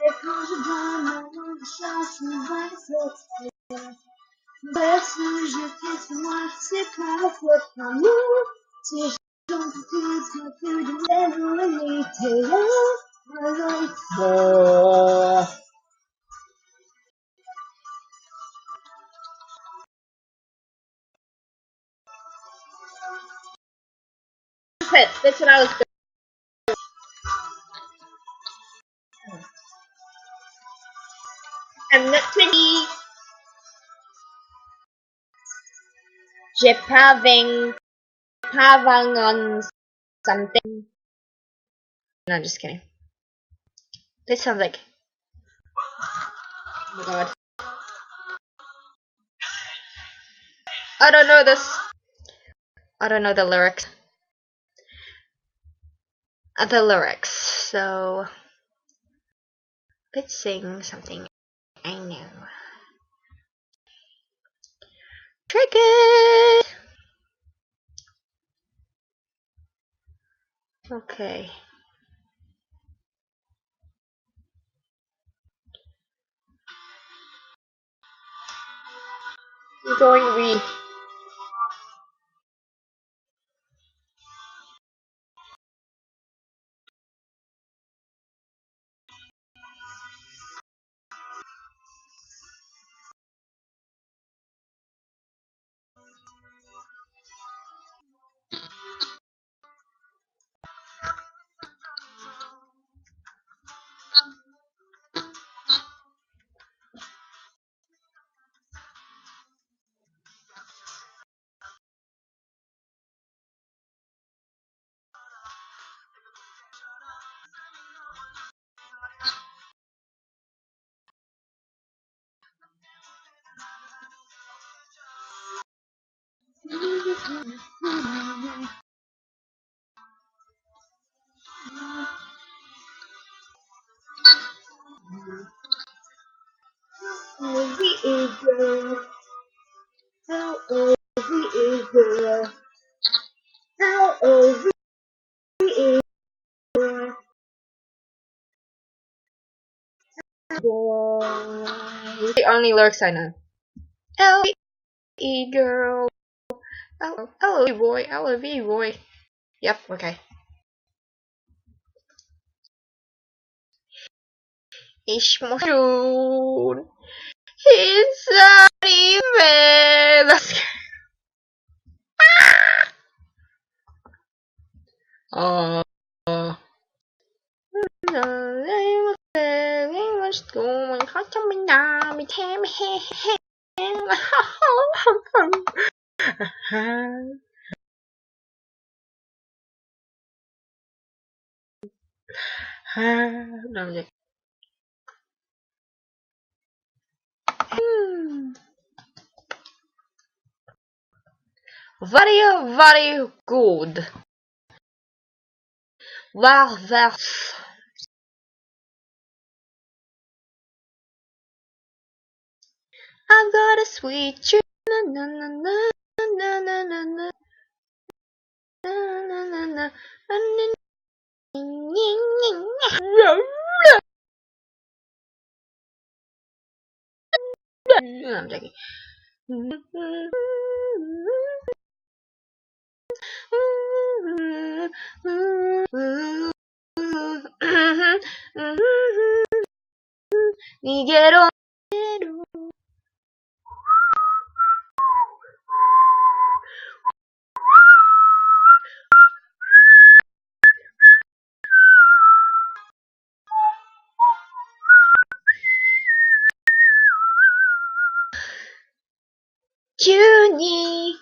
Et quand je donne ma langue, chance me va sortir. Laisse jeter sur moi, c'est pas ma faute, l'amour. Si j'en peux plus de l'humanité, That's what I was doing. I'm not 20. J'ai pas 20. Pas 20 on something. No, I'm just kidding. This sounds like. Oh my god. I don't know this. I don't know the lyrics. So let's sing something I know. Cricket. Okay. You're going we. L-O-V-E girl, L-O-V-E girl, L-O-V-E girl, boy. The only lyrics I know. L-E girl. L-O-V boy. L-O-V boy. Yep, okay. Ich muss schon inside me. Oh. No, very, very good. Well, that's I got a sweet tune. Na na na na na na na na na na. I'm joking. Nigero. Juni.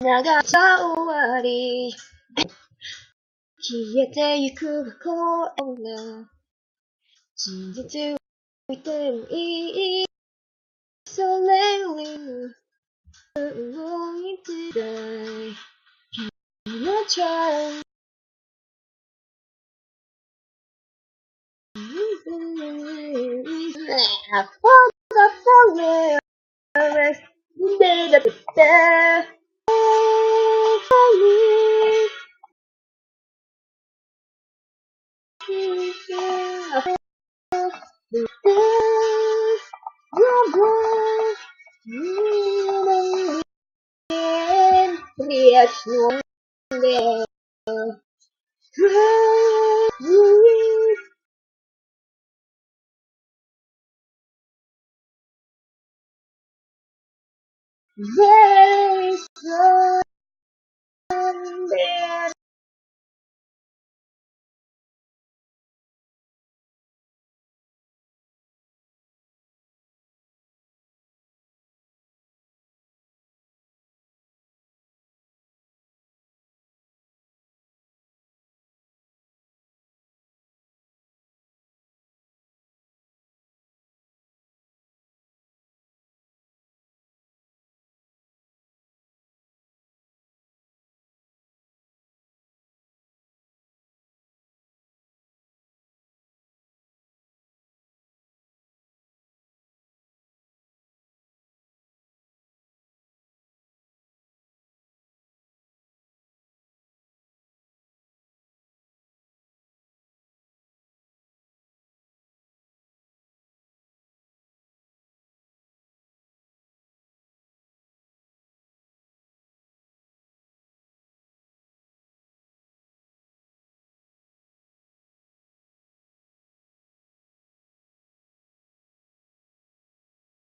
Naga終わり消えてゆく声が真実を言ってもいいそれよりも動いてたい君のチャイWhat the forever did it there for me your boy Yes, no, there. Very strong.